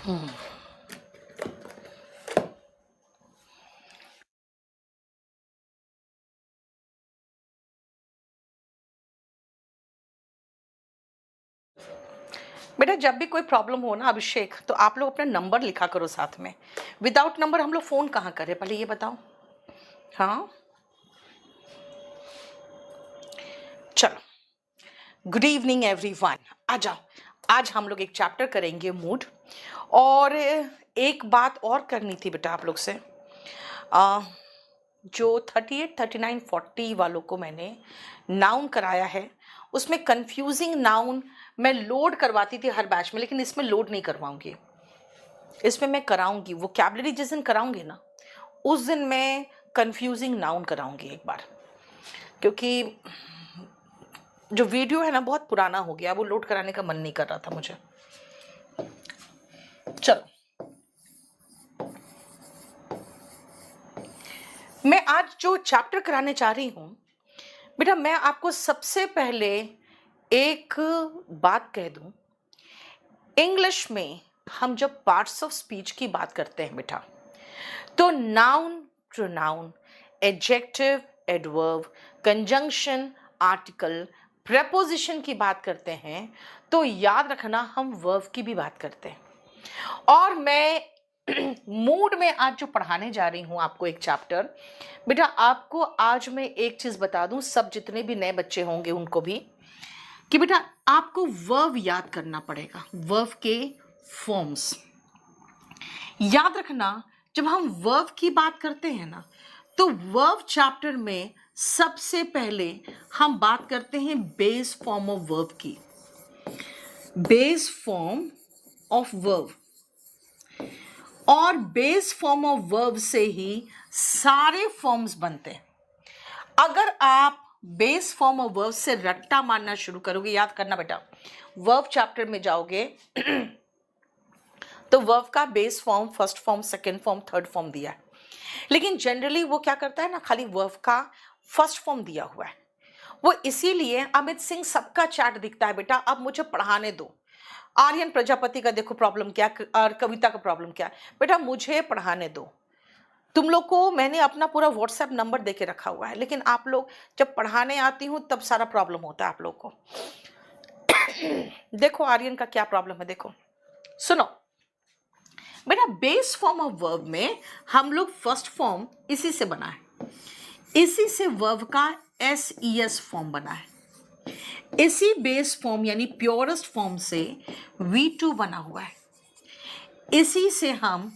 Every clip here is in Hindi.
बेटा जब भी कोई प्रॉब्लम हो ना अभिषेक, तो आप लोग अपना नंबर लिखा करो साथ में। विदाउट नंबर हम लोग फोन कहाँ करें, पहले ये बताओ। हाँ चलो, गुड इवनिंग एवरीवन, आ जाओ। आज हम लोग एक चैप्टर करेंगे मूड, और एक बात और करनी थी बेटा आप लोग से। जो 38, 39, 40 वालों को मैंने नाउन कराया है, उसमें कंफ्यूजिंग नाउन मैं लोड करवाती थी हर बैच में, लेकिन इसमें लोड नहीं करवाऊंगी। इसमें मैं कराऊंगी, वोकैबुलरी जिस दिन कराऊंगी ना, उस दिन मैं कंफ्यूजिंग नाउन कराऊंगी एक बार, क्योंकि जो वीडियो है ना बहुत पुराना हो गया, वो लोड कराने का मन नहीं कर रहा था मुझे। चलो, मैं आज जो चैप्टर कराने चाह रही हूं बेटा, मैं आपको सबसे पहले एक बात कह दूं। इंग्लिश में हम जब पार्ट्स ऑफ स्पीच की बात करते हैं बेटा, तो noun, pronoun, adjective, adverb, conjunction, article, preposition की बात करते हैं, तो याद रखना हम वर्ब की भी बात करते हैं। और मैं मूड में आज जो पढ़ाने जा रही हूं आपको एक चैप्टर, बेटा आपको आज मैं एक चीज बता दूं, सब जितने भी नए बच्चे होंगे उनको भी, कि बेटा आपको वर्ब याद करना पड़ेगा, वर्ब के फॉर्म्स याद रखना। जब हम वर्ब की बात करते हैं ना, तो वर्ब चैप्टर में सबसे पहले हम बात करते हैं बेस फॉर्म ऑफ वर्ब की, बेस फॉर्म ऑफ वर्ब। और बेस फॉर्म ऑफ वर्ब से ही सारे फॉर्म्स बनते हैं। अगर आप बेस फॉर्म ऑफ वर्ब से रट्टा मारना शुरू करोगे, याद करना बेटा, वर्ब चैप्टर में जाओगे तो वर्ब का base form, first form, second form, third form दिया है, लेकिन जनरली वो क्या करता है ना, खाली वर्ब का फर्स्ट फॉर्म दिया हुआ है। वो इसीलिए अमित सिंह सबका चैट दिखता है बेटा, अब मुझे पढ़ाने दो। आर्यन प्रजापति का देखो प्रॉब्लम क्या, और कविता का प्रॉब्लम क्या, बेटा मुझे पढ़ाने दो। तुम लोग को मैंने अपना पूरा व्हाट्सएप नंबर देके रखा हुआ है, लेकिन आप लोग जब पढ़ाने आती हूँ तब सारा प्रॉब्लम होता है आप लोग को। देखो आर्यन का क्या प्रॉब्लम है, देखो सुनो बेटा। बेस फॉर्म ऑफ वर्ब में हम लोग फर्स्ट फॉर्म इसी से बना है, इसी से वर्ब का SES फॉर्म बना है, इसी बेस फॉर्म यानी प्योरेस्ट फॉर्म से V2 बना हुआ है, इसी से हम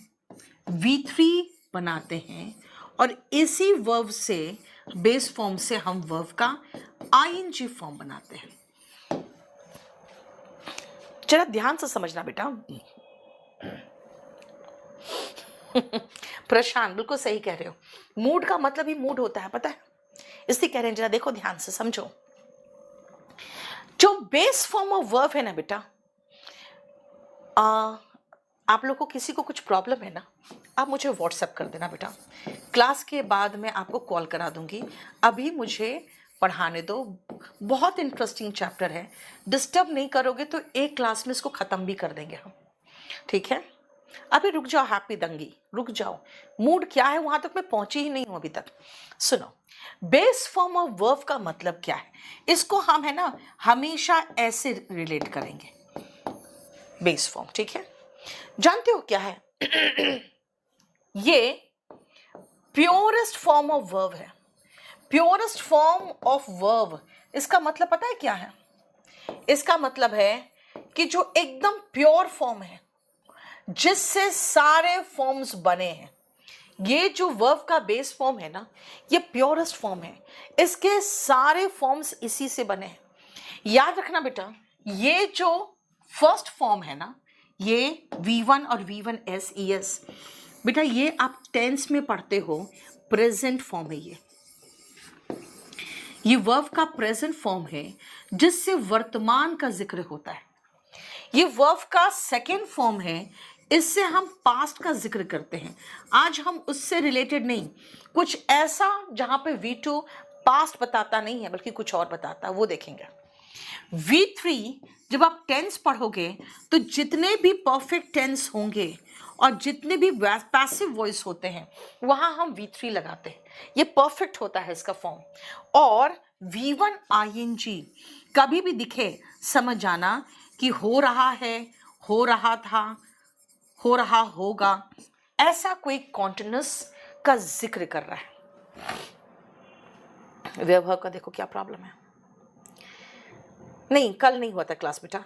V3 बनाते हैं, और इसी वर्ब से, बेस फॉर्म से हम वर्ब का ING फॉर्म बनाते हैं। जरा ध्यान से समझना बेटा। प्रशांत बिल्कुल सही कह रहे हो, मूड का मतलब ही मूड होता है, पता है, इसलिए कह रहे हैं, जरा देखो ध्यान से समझो। जो बेस फॉर्म ऑफ वर्ब है ना बेटा, आप लोग को किसी को कुछ प्रॉब्लम है ना, आप मुझे व्हाट्सएप कर देना बेटा, क्लास के बाद मैं आपको कॉल करा दूंगी। अभी मुझे पढ़ाने दो, बहुत इंटरेस्टिंग चैप्टर है, डिस्टर्ब नहीं करोगे तो एक क्लास में इसको ख़त्म भी कर देंगे हम, ठीक है। अभी रुक जाओ हैप्पी दंगी, रुक जाओ, मूड क्या है वहां तक मैं पहुंची ही नहीं हूं अभी तक। सुनो, बेस फॉर्म ऑफ वर्ब का मतलब क्या है, इसको हम है ना हमेशा ऐसे रिलेट करेंगे, बेस फॉर्म, ठीक है। जानते हो क्या है? ये प्योरेस्ट फॉर्म ऑफ वर्ब है, प्योरेस्ट फॉर्म ऑफ वर्ब। इसका मतलब पता है क्या है? इसका मतलब है कि जो एकदम प्योर फॉर्म है, जिससे सारे फॉर्म्स बने हैं, ये जो वर्ब का बेस फॉर्म है ना, ये प्योरेस्ट फॉर्म है, इसके सारे फॉर्म्स इसी से बने हैं। याद रखना बेटा, ये जो फर्स्ट फॉर्म है ना, ये V1 और V1 SES, बेटा ये आप टेंस में पढ़ते हो, प्रेजेंट फॉर्म है ये वर्ब का प्रेजेंट फॉर्म है, जिससे वर्तमान का जिक्र होता है। ये वर्ब का सेकेंड फॉर्म है, इससे हम पास्ट का जिक्र करते हैं। आज हम उससे रिलेटेड नहीं, कुछ ऐसा जहां पे V2 पास्ट बताता नहीं है बल्कि कुछ और बताता है, वो देखेंगे। V3 जब आप टेंस पढ़ोगे तो जितने भी परफेक्ट टेंस होंगे और जितने भी पैसिव वॉइस होते हैं वहां हम V3 लगाते हैं, ये परफेक्ट होता है इसका फॉर्म। और V1 ING कभी भी दिखे समझ जाना कि हो रहा है, हो रहा था, हो रहा होगा, ऐसा कोई कॉन्टिन्यूस का जिक्र कर रहा है। व्यवहार का देखो क्या प्रॉब्लम है। नहीं, कल नहीं हुआ था क्लास बेटा।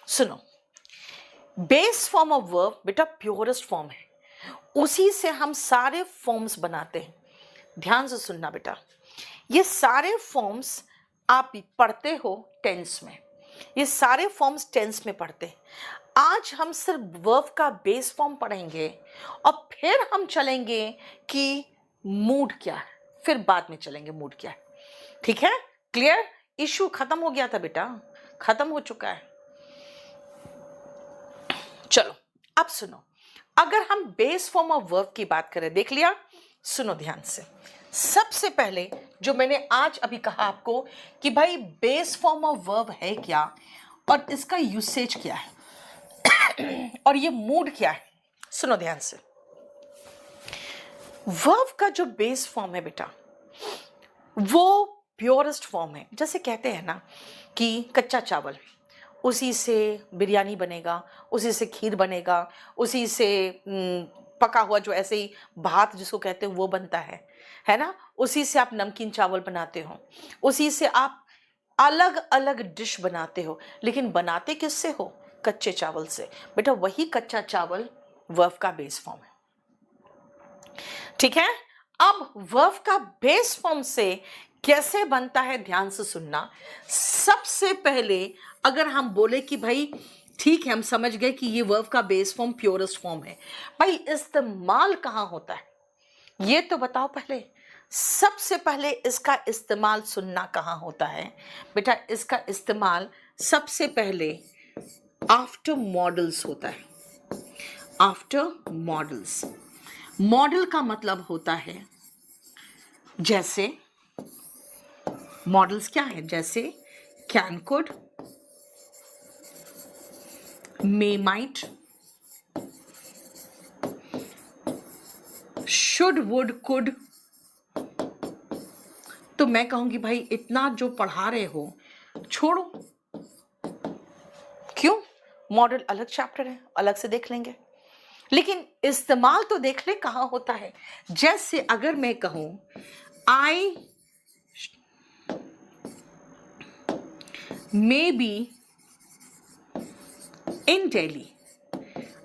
सुनो, बेस फॉर्म ऑफ वर्ब बेटा प्योरेस्ट फॉर्म है, उसी से हम सारे फॉर्म्स बनाते हैं। ध्यान से सुनना बेटा, ये सारे फॉर्म्स आप पढ़ते हो टेंस में, ये सारे फॉर्म्स टेंस में पढ़ते हैं। आज हम सिर्फ वर्ब का बेस फॉर्म पढ़ेंगे और फिर हम चलेंगे कि मूड क्या है, फिर बाद में चलेंगे मूड क्या है। ठीक है, क्लियर? इशू खत्म हो गया था बेटा, खत्म हो चुका है। चलो अब सुनो, अगर हम बेस फॉर्म ऑफ वर्ब की बात करें, देख लिया, सुनो ध्यान से। सबसे पहले जो मैंने आज अभी कहा आपको कि भाई बेस फॉर्म ऑफ वर्ब है क्या और इसका यूसेज क्या है और ये मूड क्या है, सुनो ध्यान से। वर्ब का जो बेस फॉर्म है बेटा वो प्योरेस्ट फॉर्म है। जैसे कहते हैं ना कि कच्चा चावल, उसी से बिरयानी बनेगा, उसी से खीर बनेगा, उसी से पका हुआ जो ऐसे ही भात जिसको कहते हैं वो बनता है ना, उसी से आप नमकीन चावल बनाते हो, उसी से आप अलग अलग डिश बनाते हो, लेकिन बनाते किससे हो? कच्चे चावल से। बेटा वही कच्चा चावल वर्ब का बेस फॉर्म है। ठीक है, अब वर्ब का बेस फॉर्म से कैसे बनता है ध्यान से सुनना। सबसे पहले अगर हम बोले कि भाई ठीक है, हम समझ गए कि ये वर्ब का बेस फॉर्म प्योरेस्ट फॉर्म है, भाई इस्तेमाल कहां होता है ये तो बताओ पहले। सबसे पहले इसका इस्तेमाल सुनना कहां होता है बेटा, इसका इस्तेमाल सबसे पहले आफ्टर मॉडल्स होता है। आफ्टर मॉडल्स, मॉडल का मतलब होता है, जैसे मॉडल्स क्या है, जैसे can, could, may, might, should, would, could. तो मैं कहूंगी भाई इतना जो पढ़ा रहे हो छोड़ो, क्यों? मॉडल अलग चैप्टर है, अलग से देख लेंगे, लेकिन इस्तेमाल तो देख ले कहां होता है। जैसे अगर मैं कहूं आई मे बी इन दिल्ली,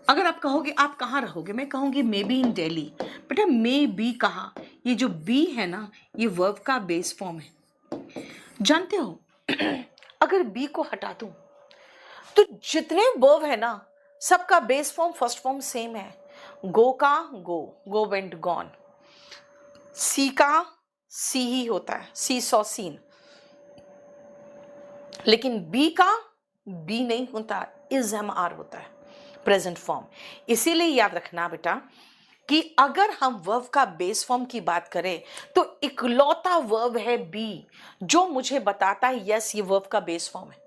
अगर आप कहोगे आप कहाँ रहोगे, मैं कहूंगी मे बी इन दिल्ली। बेटा मे बी कहा, ये जो बी है ना ये वर्ब का बेस फॉर्म है। जानते हो अगर बी को हटा दूं तो जितने वर्ब है ना सबका base form first form same है। गो का गो वेंट गॉन, सी का सी ही होता है, सी सॉ सीन, लेकिन बी का बी नहीं होता, इज एम आर होता है, प्रेजेंट फॉर्म। इसीलिए याद रखना बेटा कि अगर हम वर्ब का बेस फॉर्म की बात करें तो इकलौता वर्ब है बी जो मुझे बताता है यस ये वर्ब का बेस फॉर्म है।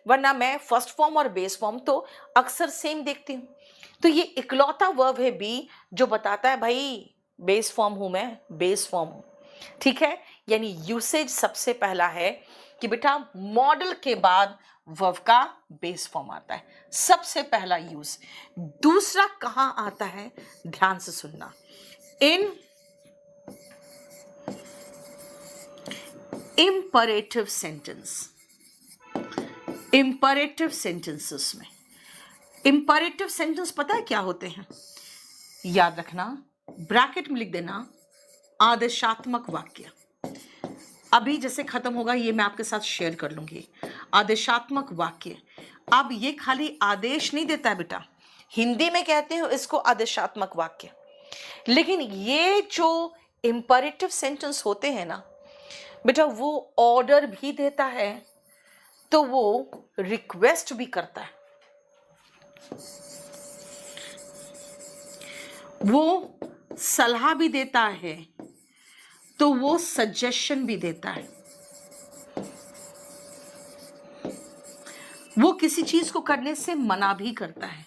वरना मैं फर्स्ट फॉर्म और बेस फॉर्म तो अक्सर सेम देखती हूं, तो ये इकलौता वर्ब है बी जो बताता है भाई बेस फॉर्म हूं मैं, बेस फॉर्म हूं। ठीक है, यानी यूसेज सबसे पहला है कि बेटा मॉडल के बाद वर्ब का बेस फॉर्म आता है, सबसे पहला यूज। दूसरा कहां आता है ध्यान से सुनना, इन इंपरेटिव सेंटेंस, इंपरेटिव सेंटेंसेस में। इंपरेटिव सेंटेंस पता है क्या होते हैं? याद रखना, ब्रैकेट में लिख देना आदेशात्मक वाक्य। अभी जैसे खत्म होगा ये मैं आपके साथ शेयर कर लूंगी। आदेशात्मक वाक्य, अब ये खाली आदेश नहीं देता है बेटा, हिंदी में कहते हो इसको आदेशात्मक वाक्य, लेकिन ये जो इंपरेटिव सेंटेंस होते हैं ना बेटा वो ऑर्डर भी देता है तो वो रिक्वेस्ट भी करता है, वो सलाह भी देता है तो वो सजेशन भी देता है। किसी चीज को करने से मना भी करता है,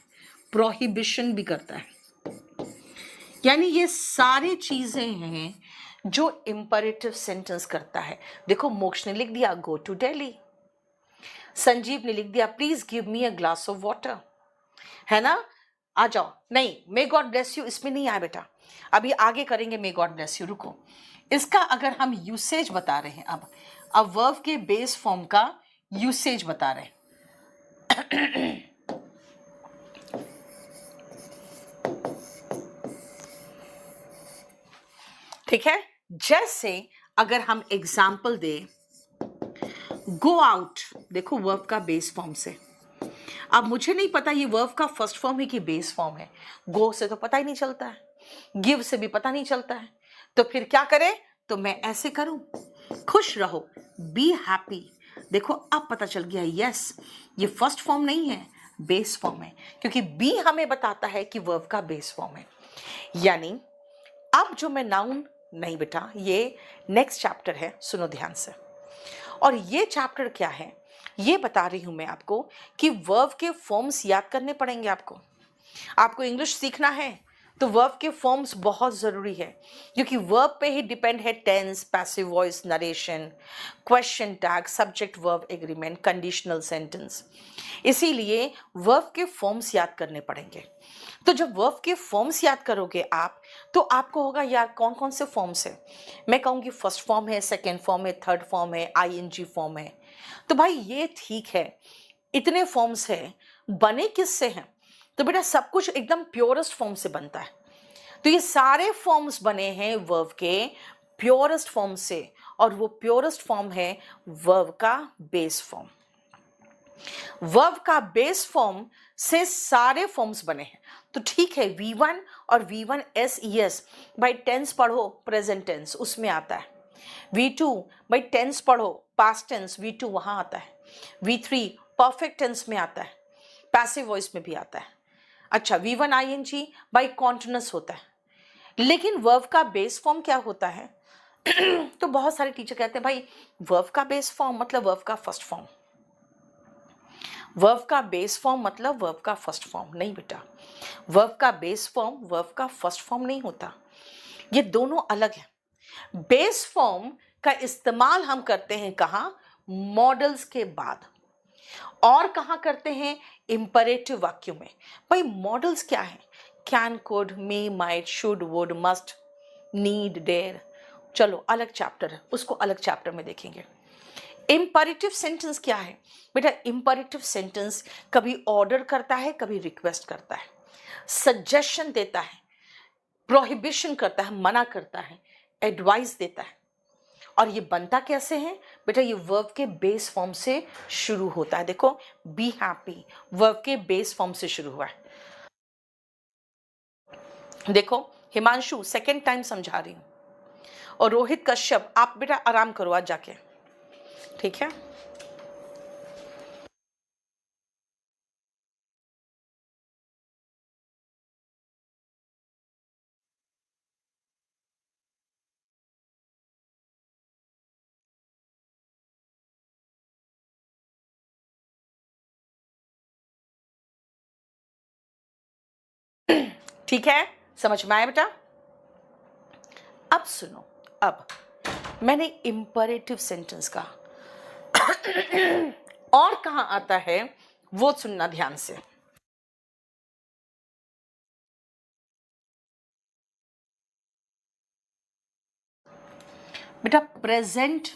प्रोहिबिशन भी करता है। यानी ये सारी चीजें हैं जो इंपरेटिव सेंटेंस करता है। देखो, मोक्ष ने लिख दिया गो टू दिल्ली, संजीव ने लिख दिया please give me a glass of water, है ना, आ जाओ। नहीं, मे गॉड ब्लेस यू इसमें नहीं आया बेटा, अभी आगे करेंगे मे गॉड ब्लेस यू, रुको। इसका अगर हम यूसेज बता रहे हैं, अब वर्ब के बेस फॉर्म का यूसेज बता रहे हैं। ठीक है, जैसे अगर हम एग्जाम्पल दे गो आउट, देखो वर्ब का बेस फॉर्म से। अब मुझे नहीं पता ये वर्ब का फर्स्ट फॉर्म है कि बेस फॉर्म है, गो से तो पता ही नहीं चलता है, गिव से भी पता नहीं चलता है, तो फिर क्या करें, तो मैं ऐसे करूं, खुश रहो, बी हैप्पी। देखो अब पता चल गया, यस ये फर्स्ट फॉर्म नहीं है, बेस फॉर्म है, क्योंकि बी हमें बताता है कि वर्ब का बेस फॉर्म है। यानी अब जो मैं नाउन, नहीं बेटा ये नेक्स्ट चैप्टर है, सुनो ध्यान से। और ये चैप्टर क्या है, ये बता रही हूं मैं आपको कि वर्ब के फॉर्म्स याद करने पड़ेंगे आपको इंग्लिश सीखना है तो वर्ब के फॉर्म्स बहुत ज़रूरी है, क्योंकि वर्ब पे ही डिपेंड है tense, passive voice, narration, question tag, subject verb agreement, conditional sentence. इसीलिए वर्ब के फॉर्म्स याद करने पड़ेंगे। तो जब वर्ब के फॉर्म्स याद करोगे आप, तो आपको होगा यार कौन कौन से फॉर्म्स है। मैं कहूँगी फर्स्ट फॉर्म है, सेकेंड फॉर्म है, थर्ड फॉर्म है, आईएनजी फॉर्म है। तो भाई ये ठीक है, इतने फॉर्म्स है, बने किससे हैं, तो बेटा सब कुछ एकदम प्योरेस्ट फॉर्म से बनता है। तो ये सारे फॉर्म्स बने हैं वर्ब के प्योरेस्ट फॉर्म से, और वो प्योरेस्ट फॉर्म है वर्ब का बेस फॉर्म। वर्ब का बेस फॉर्म से सारे फॉर्म्स बने हैं। तो ठीक है, V1 और V1 SES भाई टेंस पढ़ो, प्रेजेंट टेंस उसमें आता है। V2 भाई टेंस पढ़ो, पास्ट टेंस V2 वहां आता है। V3 परफेक्ट टेंस में आता है, पैसिव वॉइस में भी आता है। अच्छा, V1 ING भाई कॉन्टिन्यूअस होता है। लेकिन वर्ब का बेस फॉर्म क्या होता है? तो बहुत सारे टीचर कहते हैं भाई वर्ब का बेस फॉर्म मतलब वर्ब का फर्स्ट फॉर्म, वर्ब का बेस फॉर्म मतलब वर्ब का फर्स्ट फॉर्म। नहीं बेटा, वर्ब का बेस फॉर्म वर्ब का फर्स्ट फॉर्म नहीं होता, ये दोनों अलग है। बेस फॉर्म का इस्तेमाल हम करते हैं कहाँ? मॉडल्स के बाद। और कहाँ करते हैं? इंपरेटिव वाक्यों में। भाई मॉडल्स क्या है? Can, could, may, might, should, would, must, need, dare. चलो अलग चैप्टर है, उसको अलग चैप्टर में देखेंगे। इंपरेटिव सेंटेंस क्या है बेटा? इंपरेटिव सेंटेंस कभी ऑर्डर करता है, कभी रिक्वेस्ट करता है, सजेशन देता है, प्रोहिबिशन करता है, मना करता है, एडवाइस देता है। और ये बनता कैसे है बेटा? ये वर्ब के बेस फॉर्म से शुरू होता है। देखो, बी हैप्पी वर्ब के बेस फॉर्म से शुरू हुआ है। देखो हिमांशु सेकेंड टाइम समझा रही हूं, और रोहित कश्यप आप बेटा आराम करो आज जाके, ठीक है? ठीक है, समझ में आया बेटा? अब सुनो, अब मैंने इंपरेटिव सेंटेंस का और कहां आता है वो सुनना ध्यान से। बेटा प्रेजेंट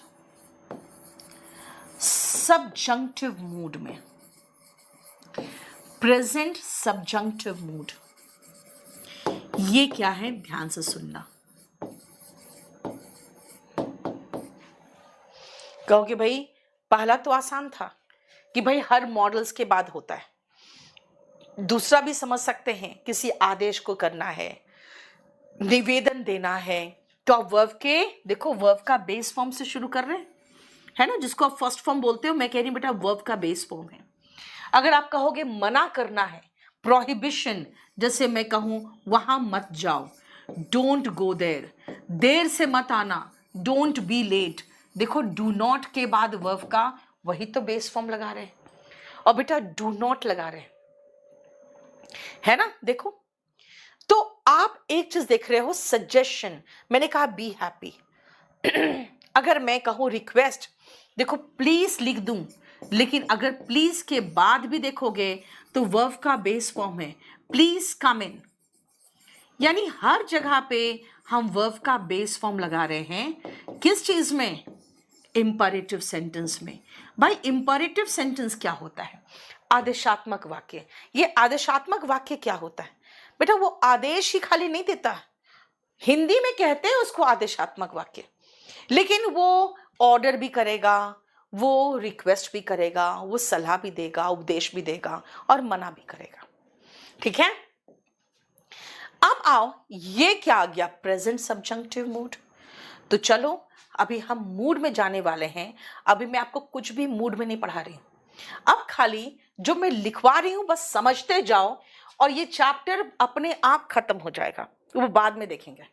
सबजंक्टिव मूड में, प्रेजेंट सबजंक्टिव मूड, ये क्या है ध्यान से सुनना। कहोगे भाई पहला तो आसान था कि भाई हर मॉडल्स के बाद होता है, दूसरा भी समझ सकते हैं, किसी आदेश को करना है, निवेदन देना है, तो आप वर्ब के देखो वर्ब का बेस फॉर्म से शुरू कर रहे हैं, है ना, जिसको आप फर्स्ट फॉर्म बोलते हो। मैं कह रही हूं बेटा वर्ब का बेस फॉर्म है। अगर आप कहोगे मना करना है, प्रोहिबिशन, जैसे मैं कहूं वहां मत जाओ, डोंट गो देयर, देर से मत आना, डोंट बी लेट। देखो डू नॉट के बाद वर्ब का वही तो बेस फॉर्म लगा रहे हैं। और बेटा डू नॉट लगा रहे हैं, है ना? देखो, तो आप एक चीज देख रहे हो, सजेशन, मैंने कहा बी हैप्पी। अगर मैं कहूं रिक्वेस्ट, देखो प्लीज लिख दूं, लेकिन अगर प्लीज के बाद भी देखोगे तो वर्ब का बेस फॉर्म है प्लीज कम इन, यानी हर जगह पे हम वर्ब का बेस फॉर्म लगा रहे हैं। किस चीज में? इंपरेटिव सेंटेंस में। भाई इंपरेटिव सेंटेंस क्या होता है? आदेशात्मक वाक्य। ये आदेशात्मक वाक्य क्या होता है बेटा? वो आदेश ही खाली नहीं देता, हिंदी में कहते हैं उसको आदेशात्मक वाक्य, लेकिन वो ऑर्डर भी करेगा, वो रिक्वेस्ट भी करेगा, वो सलाह भी देगा, उपदेश भी देगा और मना भी करेगा। ठीक है, अब आओ, ये क्या आ गया? Present subjunctive mood. तो चलो अभी हम मूड में जाने वाले हैं। अभी मैं आपको कुछ भी मूड में नहीं पढ़ा रही हूं, अब खाली जो मैं लिखवा रही हूं बस समझते जाओ, और ये चैप्टर अपने आप खत्म हो जाएगा, वो बाद में देखेंगे,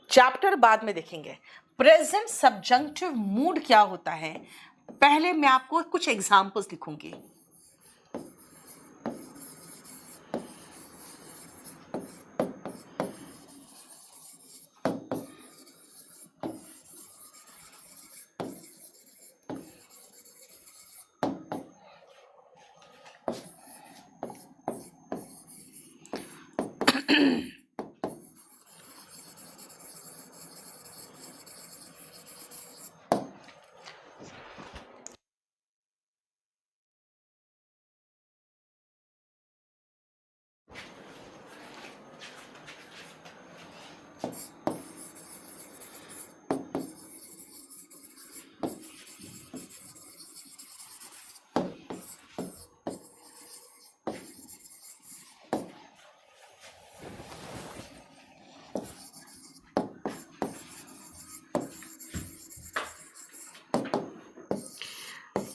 चैप्टर बाद में देखेंगे। प्रेजेंट सब्जंक्टिव मूड क्या होता है, पहले मैं आपको कुछ एग्जांपल्स लिखूंगी।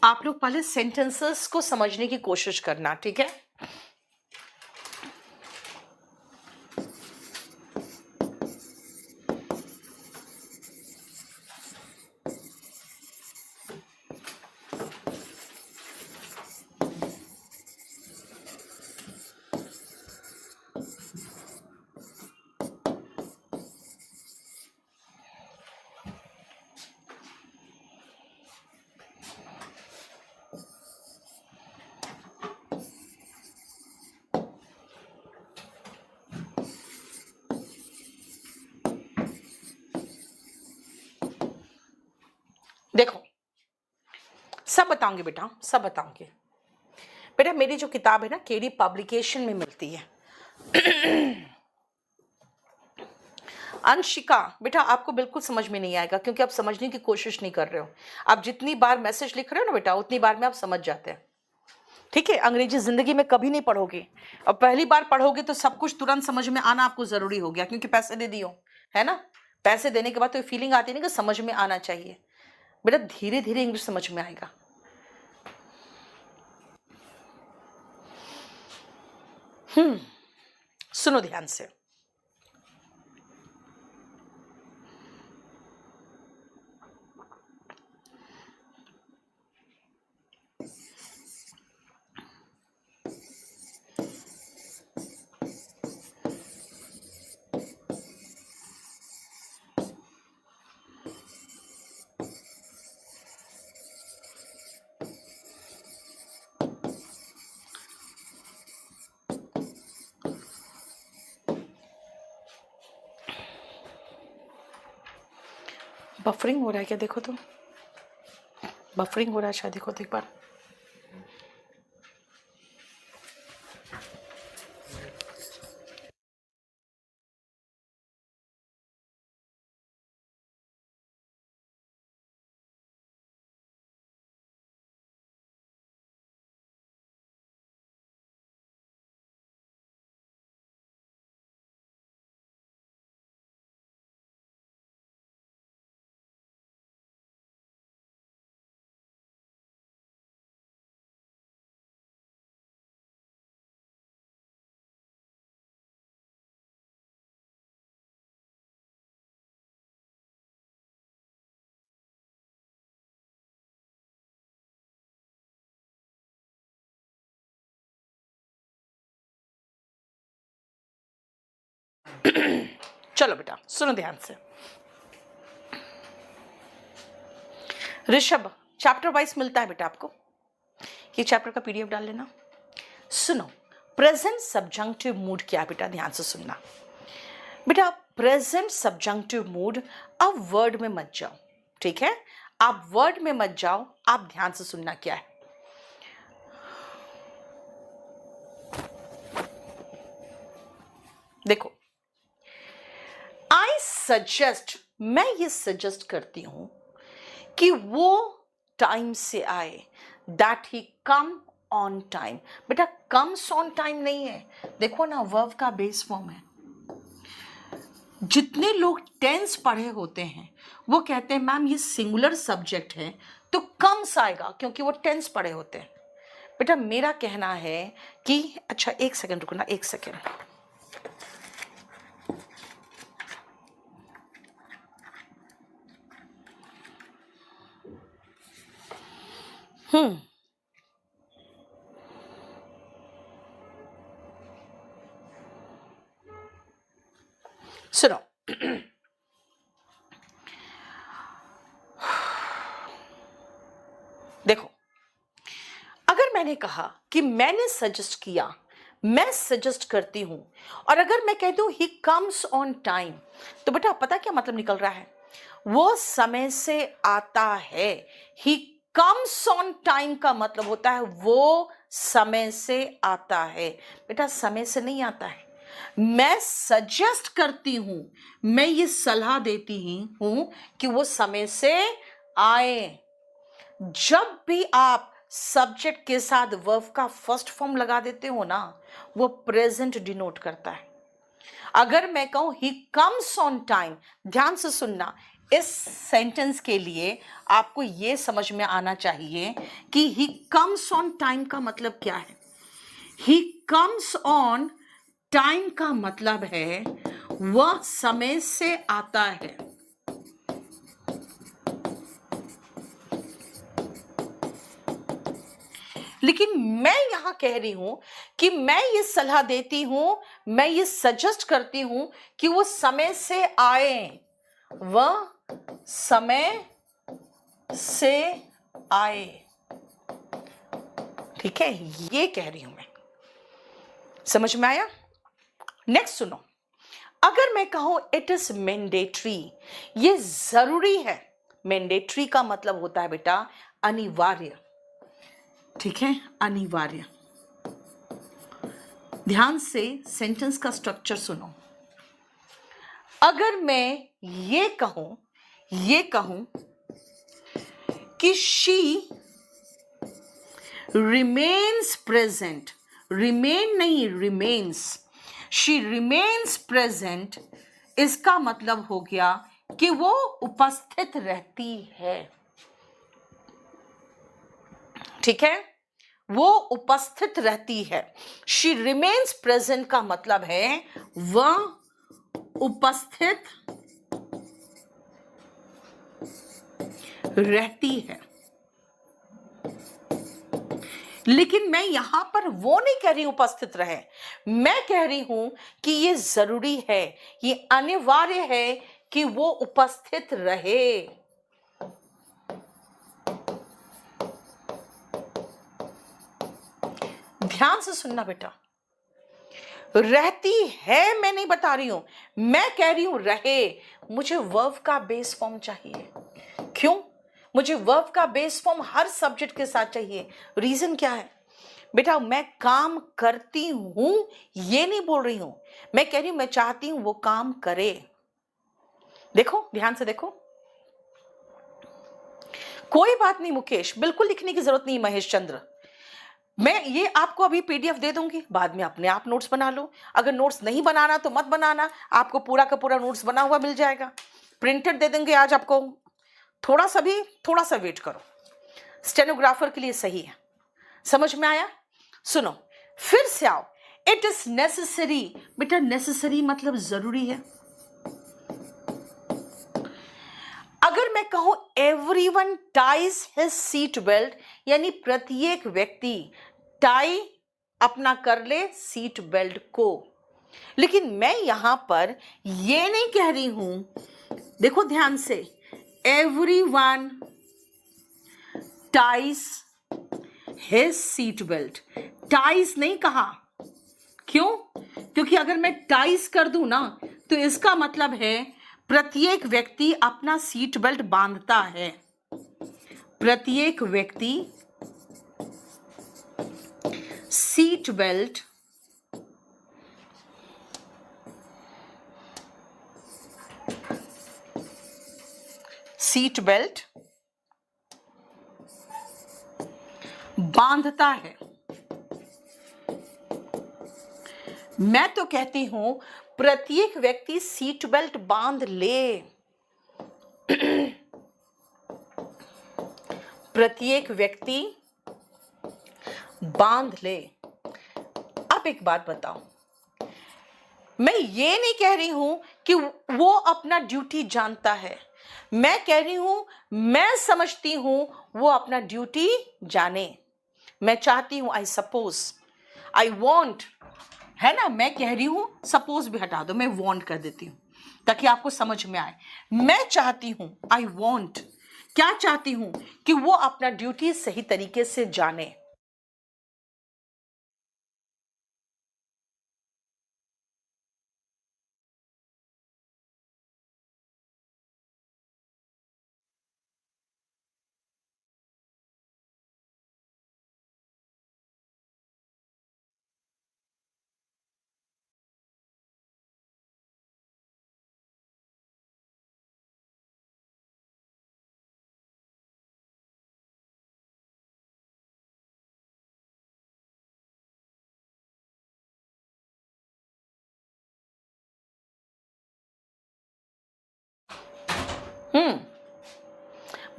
आप लोग पहले सेंटेंसेस को समझने की कोशिश करना, ठीक है? देखो, सब बताऊंगी बेटा, सब बताऊंगी बेटा। मेरी जो किताब है ना, केडी पब्लिकेशन में मिलती है। अंशिका बेटा, आपको बिल्कुल समझ में नहीं आएगा क्योंकि आप समझने की कोशिश नहीं कर रहे हो। आप जितनी बार मैसेज लिख रहे हो ना बेटा, उतनी बार में आप समझ जाते हैं। ठीक है, अंग्रेजी जिंदगी में कभी नहीं पढ़ोगे, और पहली बार पढ़ोगे तो सब कुछ तुरंत समझ में आना आपको जरूरी हो गया, क्योंकि पैसे दे दियो, है ना? पैसे देने के बाद तो फीलिंग आती नहीं कि समझ में आना चाहिए। बेटा धीरे धीरे इंग्लिश समझ में आएगा। सुनो ध्यान से। बफरिंग हो रहा है क्या? देखो तो, बफरिंग हो रहा है शायद, देखो तो एक बार। चलो बेटा सुनो ध्यान से। ऋषभ, चैप्टर वाइज मिलता है बेटा आपको, ये चैप्टर का पीडीएफ डाल लेना। सुनो, प्रेजेंट सब्जंक्टिव मूड क्या है बेटा, ध्यान से सुनना बेटा। प्रेजेंट सब्जंक्टिव मूड, अब वर्ड में मत जाओ, ठीक है, आप वर्ड में मत जाओ, आप ध्यान से सुनना क्या है। देखो, आई सजेस्ट, मैं ये सजेस्ट करती हूं कि वो टाइम से आए, that he come on time. बेटा कम्स ऑन टाइम नहीं है, देखो ना वर्ब का बेस फॉर्म है। जितने लोग टेंस पढ़े होते हैं वो कहते हैं मैम ये सिंगुलर सब्जेक्ट है तो कम्स आएगा क्योंकि वो टेंस पढ़े होते हैं। बेटा मेरा कहना है कि अच्छा एक सेकंड रुकना, एक सेकंड। सुनो, देखो अगर मैंने कहा कि मैंने सजेस्ट किया, मैं सजेस्ट करती हूं, और अगर मैं कह दूं ही कम्स ऑन टाइम, तो बेटा पता क्या मतलब निकल रहा है, वो समय से आता है। ही कम्स ऑन टाइम का मतलब होता है वो समय से आता है। बेटा समय से नहीं आता है, मैं सजेस्ट करती हूं, मैं ये सलाह देती ही हूं कि वो समय से आए। जब भी आप सब्जेक्ट के साथ वर्ब का फर्स्ट फॉर्म लगा देते हो ना, वो प्रेजेंट डिनोट करता है। अगर मैं कहूं ही कम्स ऑन टाइम, ध्यान से सुनना, इस सेंटेंस के लिए आपको यह समझ में आना चाहिए कि ही कम्स ऑन टाइम का मतलब क्या है। ही कम्स ऑन टाइम का मतलब है वह समय से आता है। लेकिन मैं यहां कह रही हूं कि मैं ये सलाह देती हूं, मैं ये सजेस्ट करती हूं कि वो समय से आए, वह समय से आए, ठीक है, ये कह रही हूं मैं। समझ में आया? नेक्स्ट सुनो, अगर मैं कहूं इट इज मैंडेटरी, ये जरूरी है। मैंडेटरी का मतलब होता है बेटा अनिवार्य, ठीक है, अनिवार्य। ध्यान से सेंटेंस का स्ट्रक्चर सुनो। अगर मैं ये कहूं कि शी रिमेन्स प्रेजेंट, रिमेन नहीं रिमेन्स, शी रिमेन्स प्रेजेंट, इसका मतलब हो गया कि वो उपस्थित रहती है, ठीक है, वो उपस्थित रहती है। शी रिमेन्स प्रेजेंट का मतलब है वह उपस्थित रहती है। लेकिन मैं यहां पर वो नहीं कह रही उपस्थित रहे, मैं कह रही हूं कि ये जरूरी है, ये अनिवार्य है कि वो उपस्थित रहे। ध्यान से सुनना बेटा, रहती है मैं नहीं बता रही हूं, मैं कह रही हूं रहे। मुझे वर्ब का बेस फॉर्म चाहिए। क्यों? मुझे वर्ब का बेस फॉर्म हर सब्जेक्ट के साथ चाहिए। रीजन क्या है बेटा? मैं काम करती हूं ये नहीं बोल रही हूं, मैं कह रही हूं मैं चाहती हूं वो काम करे। देखो ध्यान से देखो, कोई बात नहीं मुकेश, बिल्कुल लिखने की जरूरत नहीं महेश चंद्र, मैं ये आपको अभी पीडीएफ दे दूंगी, बाद में अपने आप नोट्स बना लो। अगर नोट्स नहीं बनाना तो मत बनाना, आपको पूरा का पूरा नोट्स बना हुआ मिल जाएगा, प्रिंटेड दे देंगे आज आपको। थोड़ा सा वेट करो, स्टेनोग्राफर के लिए सही है। समझ में आया? सुनो फिर से आओ, इट इज नेसेसरी, बेटा नेसेसरी मतलब जरूरी है। अगर मैं कहूं everyone ties his seat belt, यानी प्रत्येक व्यक्ति टाई अपना कर ले सीट बेल्ट को, लेकिन मैं यहां पर ये नहीं कह रही हूं, देखो ध्यान से, everyone ties his seat belt. Ties नहीं कहा, क्यों? क्योंकि अगर मैं टाइज कर दूं ना तो इसका मतलब है प्रत्येक व्यक्ति अपना सीट बेल्ट बांधता है। प्रत्येक व्यक्ति सीट बेल्ट बांधता है। मैं तो कहती हूं प्रत्येक व्यक्ति सीट बेल्ट बांध ले। प्रत्येक व्यक्ति बांध ले। अब एक बात बताओ, मैं ये नहीं कह रही हूं कि वो अपना ड्यूटी जानता है, मैं कह रही हूं मैं समझती हूं वो अपना ड्यूटी जाने। मैं चाहती हूं, आई सपोज, आई वॉन्ट, है ना, मैं कह रही हूं, सपोज भी हटा दो, मैं वॉन्ट कर देती हूं ताकि आपको समझ में आए। मैं चाहती हूं, आई वॉन्ट, क्या चाहती हूं कि वो अपना ड्यूटी सही तरीके से जाने।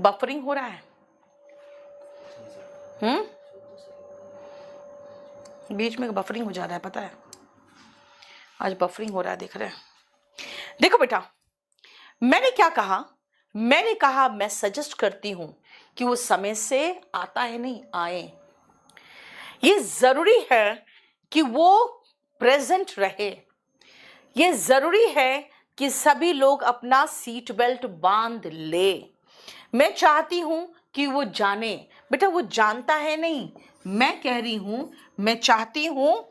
बफरिंग हो रहा है। बीच में बफरिंग हो जा रहा है, पता है, आज बफरिंग हो रहा है, देख रहे हैं। देखो बेटा, मैंने क्या कहा, मैंने कहा मैं सजेस्ट करती हूं कि वो समय से आता है नहीं आए। ये जरूरी है कि वो प्रेजेंट रहे। ये जरूरी है कि सभी लोग अपना सीट बेल्ट बांध ले। मैं चाहती हूं कि वो जाने। बेटा वो जानता है नहीं, मैं कह रही हूं मैं चाहती हूं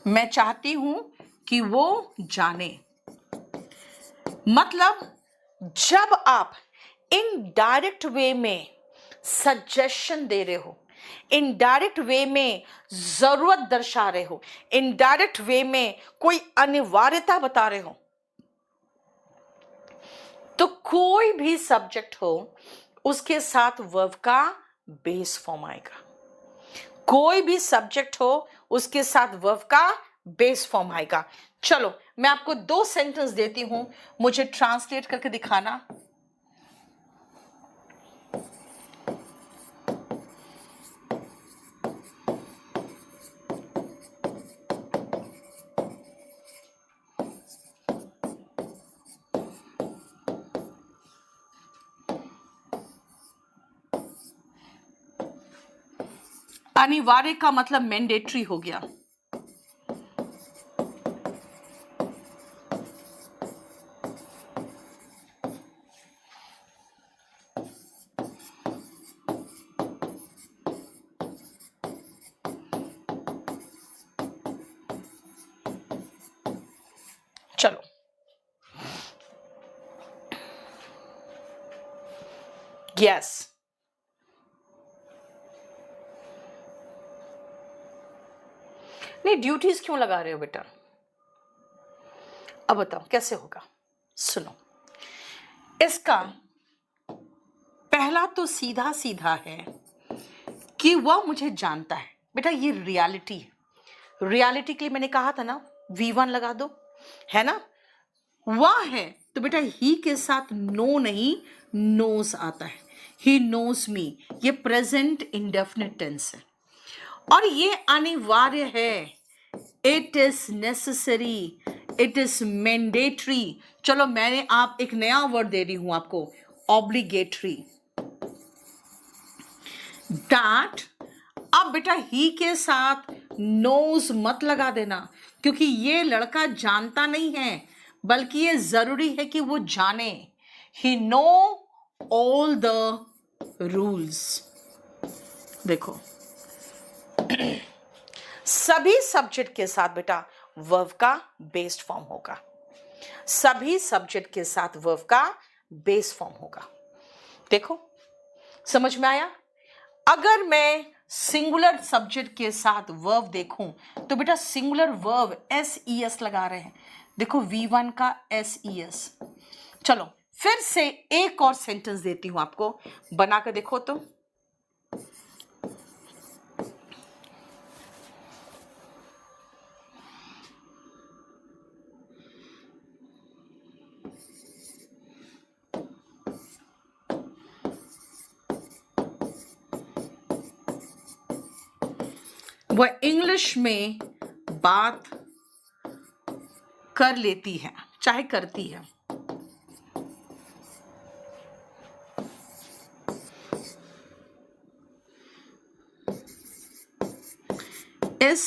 मैं चाहती हूं कि वो जाने। मतलब जब आप इनडायरेक्ट वे में सजेशन दे रहे हो, इनडायरेक्ट वे में जरूरत दर्शा रहे हो, इनडायरेक्ट वे में कोई अनिवार्यता बता रहे हो, तो कोई भी सब्जेक्ट हो उसके साथ वर्ब का बेस फॉर्म आएगा। कोई भी सब्जेक्ट हो उसके साथ वर्ब का बेस फॉर्म आएगा। चलो मैं आपको 2 सेंटेंस देती हूं, मुझे ट्रांसलेट करके दिखाना। अनिवार्य का मतलब मैंडेटरी हो गया। चलो यस, नहीं ड्यूटीज क्यों लगा रहे हो बेटा? अब बताओ कैसे होगा, सुनो। इसका पहला तो सीधा सीधा है कि वह मुझे जानता है। बेटा ये रियलिटी है। रियलिटी के लिए मैंने कहा था ना V1 लगा दो, है ना। वह है तो बेटा ही के साथ नो नहीं नोस आता है। ही नोस मी, ये प्रेजेंट इंडेफिनिट टेंस है और ये अनिवार्य है। It is necessary, it is mandatory. चलो मैंने आप एक नया वर्ड दे रही हूं आपको, ऑब्लिगेटरी। दैट। अब बेटा ही के साथ नोज मत लगा देना, क्योंकि ये लड़का जानता नहीं है, बल्कि ये जरूरी है कि वो जाने। ही नो ऑल द रूल्स। देखो, सभी सब्जेक्ट के साथ बेटा वर्ब का बेस्ड फॉर्म होगा। सभी सब्जेक्ट के साथ वर्ब का बेस फॉर्म होगा। देखो, समझ में आया? अगर मैं सिंगुलर सब्जेक्ट के साथ वर्ब देखूं तो बेटा सिंगुलर वर्ब SES लगा रहे हैं। देखो V1 का SES। चलो फिर से एक और सेंटेंस देती हूं आपको, बना कर देखो तो। वह इंग्लिश में बात कर लेती है, चाहे करती है। इस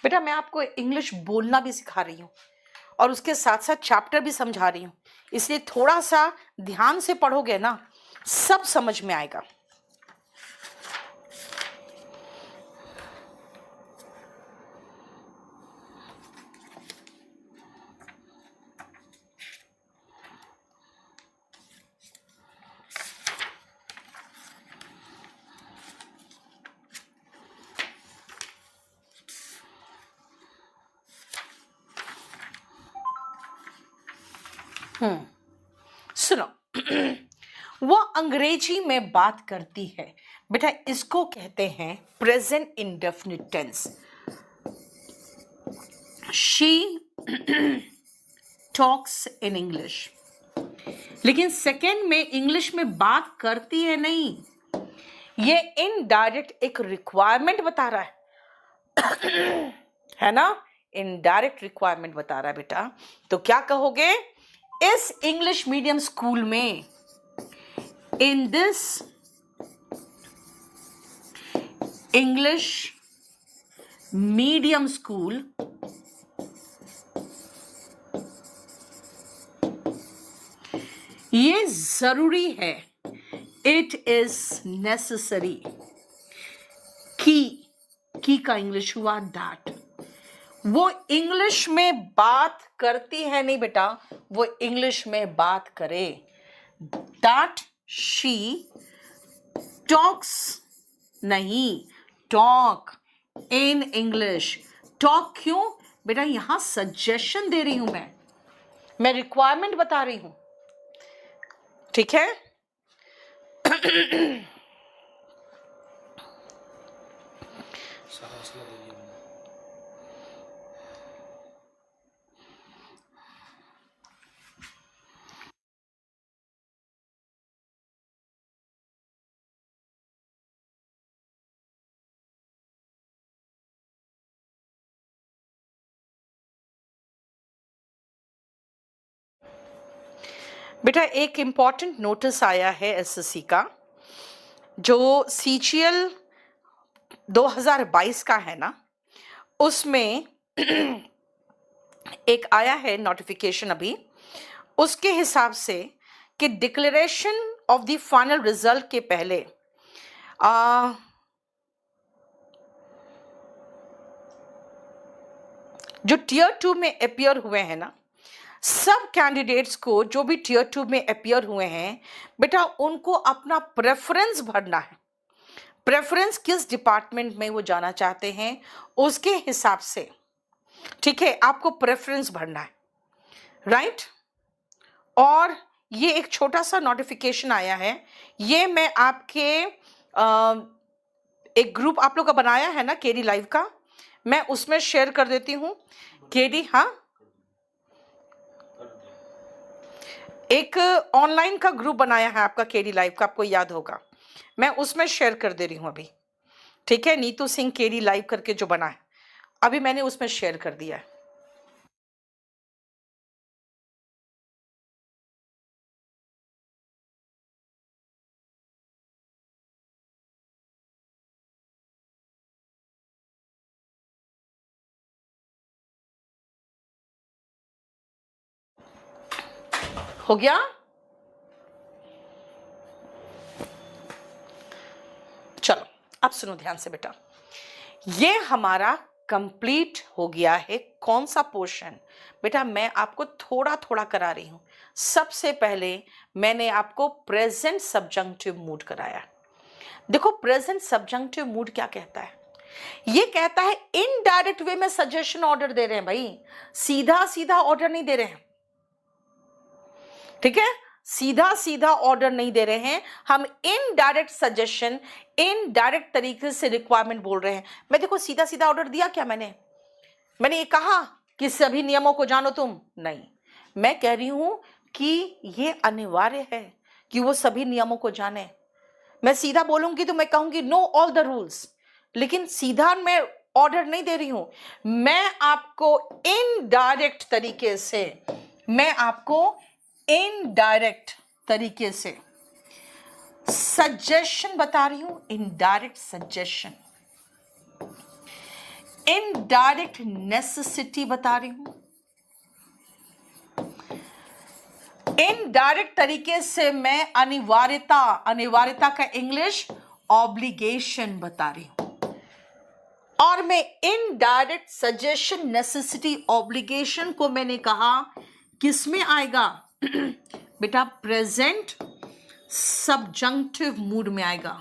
बेटा मैं आपको इंग्लिश बोलना भी सिखा रही हूँ और उसके साथ साथ चैप्टर भी समझा रही हूँ, इसलिए थोड़ा सा ध्यान से पढ़ोगे ना, सब समझ में आएगा। सुनो, वो अंग्रेजी में बात करती है। बेटा इसको कहते हैं present indefinite tense. She talks in English. लेकिन सेकेंड में इंग्लिश में बात करती है नहीं, ये इनडायरेक्ट एक रिक्वायरमेंट बता रहा है ना, इनडायरेक्ट रिक्वायरमेंट बता रहा है बेटा। तो क्या कहोगे? इस इंग्लिश मीडियम स्कूल में, in this English medium school, ये जरूरी है। It is necessary. की का इंग्लिश हुआ दैट। वो इंग्लिश में बात करती है नहीं बेटा, वो इंग्लिश में बात करे। दैट शी टॉक्स नहीं, टॉक इन इंग्लिश। टॉक क्यों बेटा? यहां सजेशन दे रही हूं मैं रिक्वायरमेंट बता रही हूं, ठीक है? बेटा एक इंपॉर्टेंट नोटिस आया है SSC का, जो CGL 2022 का है ना, उसमें एक आया है नोटिफिकेशन अभी, उसके हिसाब से कि declaration of the final result के पहले जो Tier 2 में अपियर हुए हैं ना, सब कैंडिडेट्स को जो भी टियर 2 में अपीयर हुए हैं बेटा, उनको अपना प्रेफरेंस भरना है। प्रेफरेंस किस डिपार्टमेंट में वो जाना चाहते हैं उसके हिसाब से, ठीक है, आपको प्रेफरेंस भरना है, राइट। और ये एक छोटा सा नोटिफिकेशन आया है, ये मैं आपके एक ग्रुप आप लोग का बनाया है ना केडी लाइव का, मैं उसमें शेयर कर देती हूँ। केडी, हाँ, एक ऑनलाइन का ग्रुप बनाया है आपका केडी लाइव का, आपको याद होगा, मैं उसमें शेयर कर दे रही हूँ अभी, ठीक है। नीतू सिंह केडी लाइव करके जो बना है, अभी मैंने उसमें शेयर कर दिया है। हो गया? चलो अब सुनो ध्यान से बेटा, ये हमारा कंप्लीट हो गया है। कौन सा पोर्शन बेटा, मैं आपको थोड़ा थोड़ा करा रही हूं। सबसे पहले मैंने आपको प्रेजेंट सब्जंक्टिव मूड कराया। देखो प्रेजेंट सब्जंक्टिव मूड क्या कहता है, ये कहता है इनडायरेक्ट वे में सजेशन ऑर्डर दे रहे हैं भाई, सीधा सीधा ऑर्डर नहीं दे रहे हैं, ठीक है, सीधा सीधा ऑर्डर नहीं दे रहे हैं हम, इनडायरेक्ट सजेशन, इनडायरेक्ट तरीके से रिक्वायरमेंट बोल रहे हैं। मैं देखो सीधा सीधा ऑर्डर दिया क्या मैंने ये कहा कि सभी नियमों को जानो तुम, नहीं, मैं कह रही हूं कि ये अनिवार्य है कि वो सभी नियमों को जाने। मैं सीधा बोलूंगी तो मैं कहूंगी नो ऑल द रूल्स, लेकिन सीधा मैं ऑर्डर नहीं दे रही हूं, मैं आपको इनडायरेक्ट तरीके से, मैं आपको इनडायरेक्ट तरीके से सजेशन बता रही हूं, इनडायरेक्ट सजेशन, इनडायरेक्ट नेसेसिटी बता रही हूं, इनडायरेक्ट तरीके से मैं अनिवार्यता, अनिवार्यता का इंग्लिश ऑब्लिगेशन बता रही हूं, और मैं इनडायरेक्ट सजेशन, नेसेसिटी, ऑब्लिगेशन को मैंने कहा किस में आएगा बेटा, प्रेजेंट सब्जंक्टिव मूड में आएगा।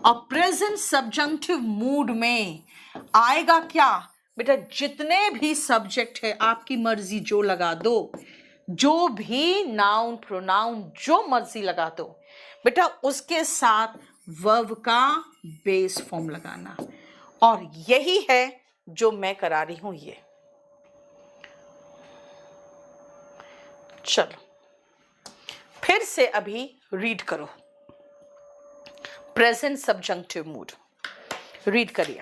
और प्रेजेंट सब्जंक्टिव मूड में आएगा क्या बेटा, जितने भी सब्जेक्ट है आपकी मर्जी जो लगा दो, जो भी नाउन प्रोनाउन जो मर्जी लगा दो बेटा, उसके साथ वर्ब का बेस फॉर्म लगाना, और यही है जो मैं करा रही हूं। ये चलो फिर से अभी रीड करो, प्रेजेंट सब्जंक्टिव मूड रीड करिए।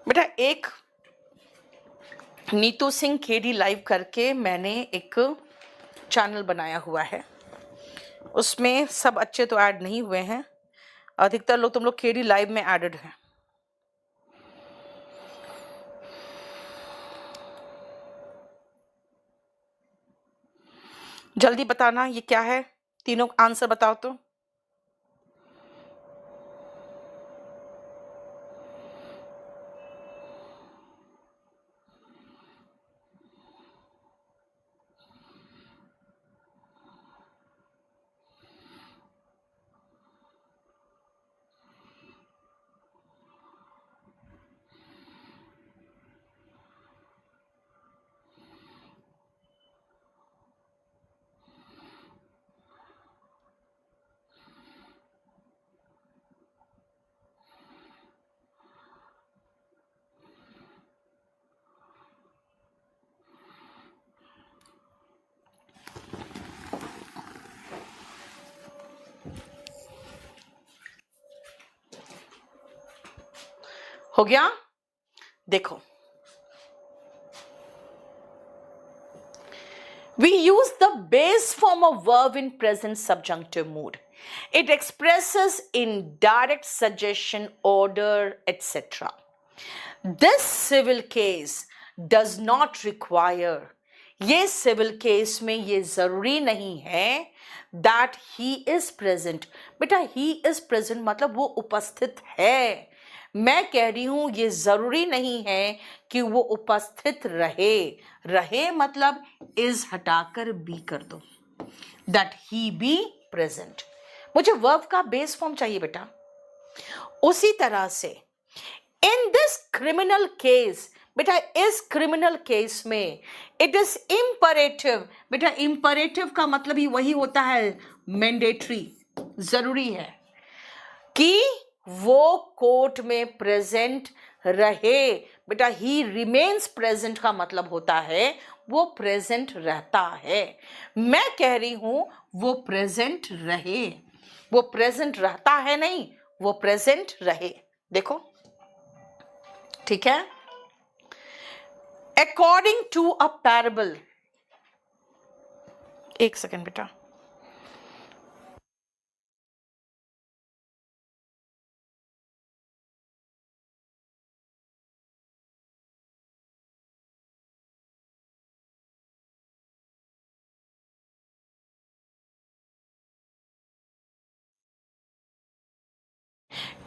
बेटा एक नीतू सिंह केडी लाइव करके मैंने एक चैनल बनाया हुआ है, उसमें सब अच्छे तो ऐड नहीं हुए हैं, अधिकतर लोग तुम लोग केडी लाइव में एडेड हैं। जल्दी बताना ये क्या है, तीनों आंसर बताओ तो। हो गया? देखो, we use the base form of verb in present subjunctive mood. It expresses indirect suggestion, order, etc. This civil case does not require ये सिविल केस में ये जरूरी नहीं है दैट ही इज प्रेजेंट। बेटा ही इज प्रेजेंट मतलब वो उपस्थित है। मैं कह रही हूं ये जरूरी नहीं है कि वो उपस्थित रहे। रहे मतलब इज हटाकर बी कर दो, दैट ही बी प्रेजेंट। मुझे वर्ब का बेस फॉर्म चाहिए बेटा। उसी तरह से इन दिस क्रिमिनल केस, बेटा इस क्रिमिनल केस में इट इज इंपरेटिव। बेटा इंपरेटिव का मतलब ही वही होता है, मैंडेटरी, जरूरी है कि वो कोर्ट में प्रेजेंट रहे। बेटा ही रिमेन्स प्रेजेंट का मतलब होता है वो प्रेजेंट रहता है। मैं कह रही हूं वो प्रेजेंट रहे, वो प्रेजेंट रहता है नहीं, वो प्रेजेंट रहे। देखो ठीक है। अकॉर्डिंग टू अ पैराबल, एक सेकेंड बेटा।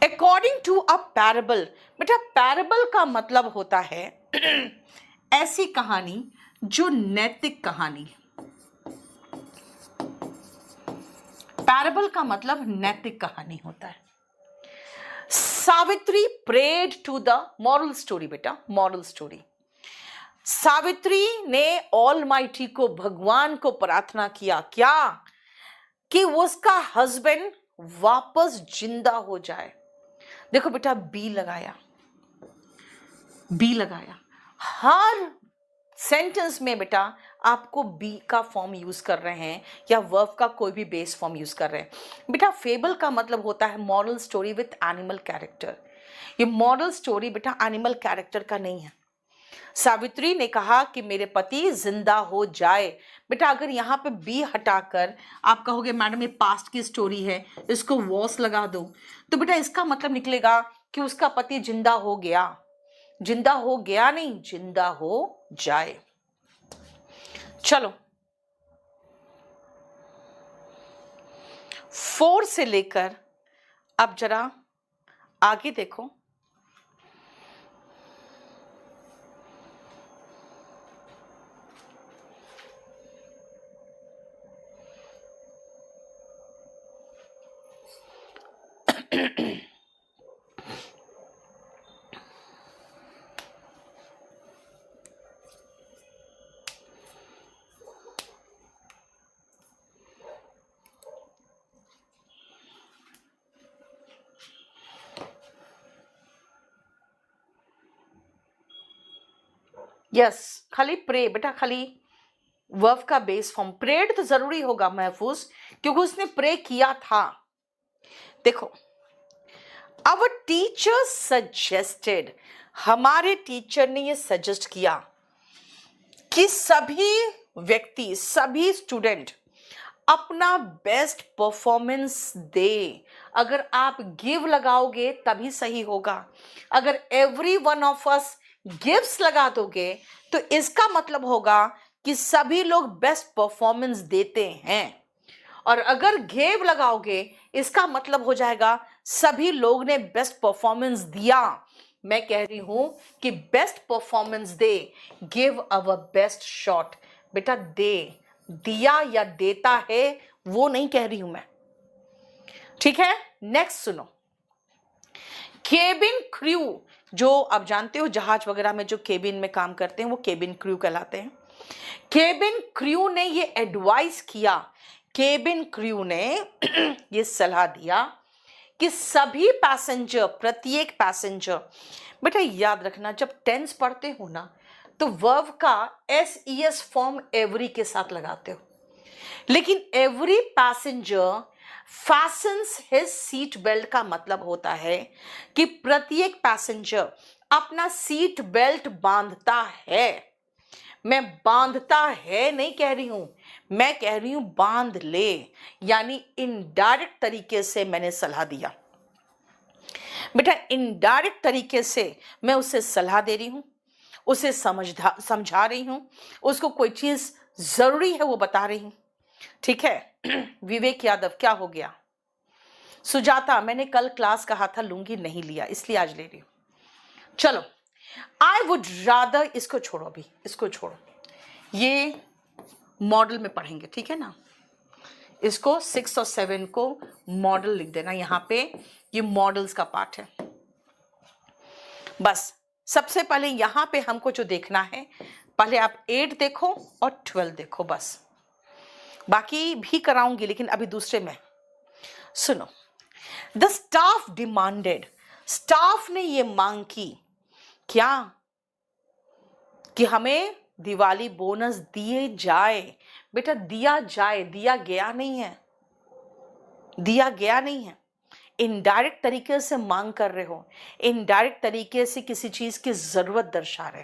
अकॉर्डिंग टू अ पैराबल, बेटा पैराबल का मतलब होता है ऐसी कहानी जो नैतिक कहानी। पैराबल का मतलब नैतिक कहानी होता है। Savitri prayed to the moral story. बेटा मॉरल स्टोरी, सावित्री ने ऑलमाइटी को, भगवान को प्रार्थना किया क्या, कि उसका हस्बैंड वापस जिंदा हो जाए। देखो बेटा बी लगाया, बी लगाया। हर सेंटेंस में बेटा आपको बी का फॉर्म यूज कर रहे हैं या वर्ब का कोई भी बेस फॉर्म यूज कर रहे हैं। बेटा फेबल का मतलब होता है moral story with animal character. ये मॉरल स्टोरी बेटा एनिमल कैरेक्टर का नहीं है। सावित्री ने कहा कि मेरे पति जिंदा हो जाए। बेटा अगर यहाँ पे बी हटाकर आप कहोगे मैडम ये पास्ट की स्टोरी है, इसको वॉस लगा दो, तो बेटा इसका मतलब निकलेगा कि उसका पति जिंदा हो गया। जिंदा हो गया नहीं, जिंदा हो जाए। चलो 4 से लेकर अब जरा आगे देखो। यस खाली प्रे, बेटा खाली वर्ब का बेस फॉर्म। प्रेड तो जरूरी होगा महफूज, क्योंकि उसने प्रे किया था। देखो आवर टीचर सजेस्टेड, हमारे टीचर ने ये सजेस्ट किया कि सभी व्यक्ति, सभी स्टूडेंट अपना बेस्ट परफॉर्मेंस दे। अगर आप गिव लगाओगे तभी सही होगा। अगर every one of us gives लगा दोगे तो इसका मतलब होगा कि सभी लोग बेस्ट परफॉर्मेंस देते हैं। और अगर गेव लगाओगे इसका मतलब हो जाएगा सभी लोग ने बेस्ट परफॉर्मेंस दिया। मैं कह रही हूं कि best performance they, give our best shot. बेटा दे, दिया या देता है वो नहीं कह रही हूं मैं, ठीक है। नेक्स्ट सुनो, केबिन क्रू, जो आप जानते हो जहाज वगैरह में जो केबिन में काम करते हैं वो केबिन क्रू कहलाते हैं। केबिन क्रू ने ये एडवाइस किया, केबिन क्रू ने ये सलाह दिया कि सभी पैसेंजर, प्रत्येक पैसेंजर, बेटा याद रखना जब टेंस पढ़ते हो ना तो वर्ब का एस फॉर्म एवरी के साथ लगाते हो, लेकिन every passenger fastens his seat belt का मतलब होता है कि प्रत्येक पैसेंजर अपना सीट बेल्ट बांधता है। मैं बांधता है नहीं कह रही हूं, मैं कह रही हूं बांध ले, यानी इनडायरेक्ट तरीके से मैंने सलाह दिया। बेटा इनडायरेक्ट तरीके से मैं उसे सलाह दे रही हूं, उसे समझा रही हूं, उसको कोई चीज जरूरी है वो बता रही हूं। ठीक है। विवेक यादव, क्या हो गया? सुजाता, मैंने कल क्लास कहा था लूंगी, नहीं लिया, इसलिए आज ले रही हूं। चलो, आई वुड रादर, इसको छोड़ो, अभी इसको छोड़ो, ये मॉडल में पढ़ेंगे, ठीक है ना? इसको 6 और 7 को मॉडल लिख देना यहां पे, ये मॉडल्स का पार्ट है। बस सबसे पहले यहां पे हमको जो देखना है, पहले आप 8 देखो और 12 देखो, बस बाकी भी कराऊंगी, लेकिन अभी दूसरे में सुनो। द स्टाफ डिमांडेड, स्टाफ ने ये मांग की, क्या? कि हमें दिवाली बोनस दिए जाए। बेटा दिया जाए, दिया गया नहीं है, दिया गया नहीं है। इनडायरेक्ट तरीके से मांग कर रहे हो, इनडायरेक्ट तरीके से किसी चीज की जरूरत दर्शा रहे,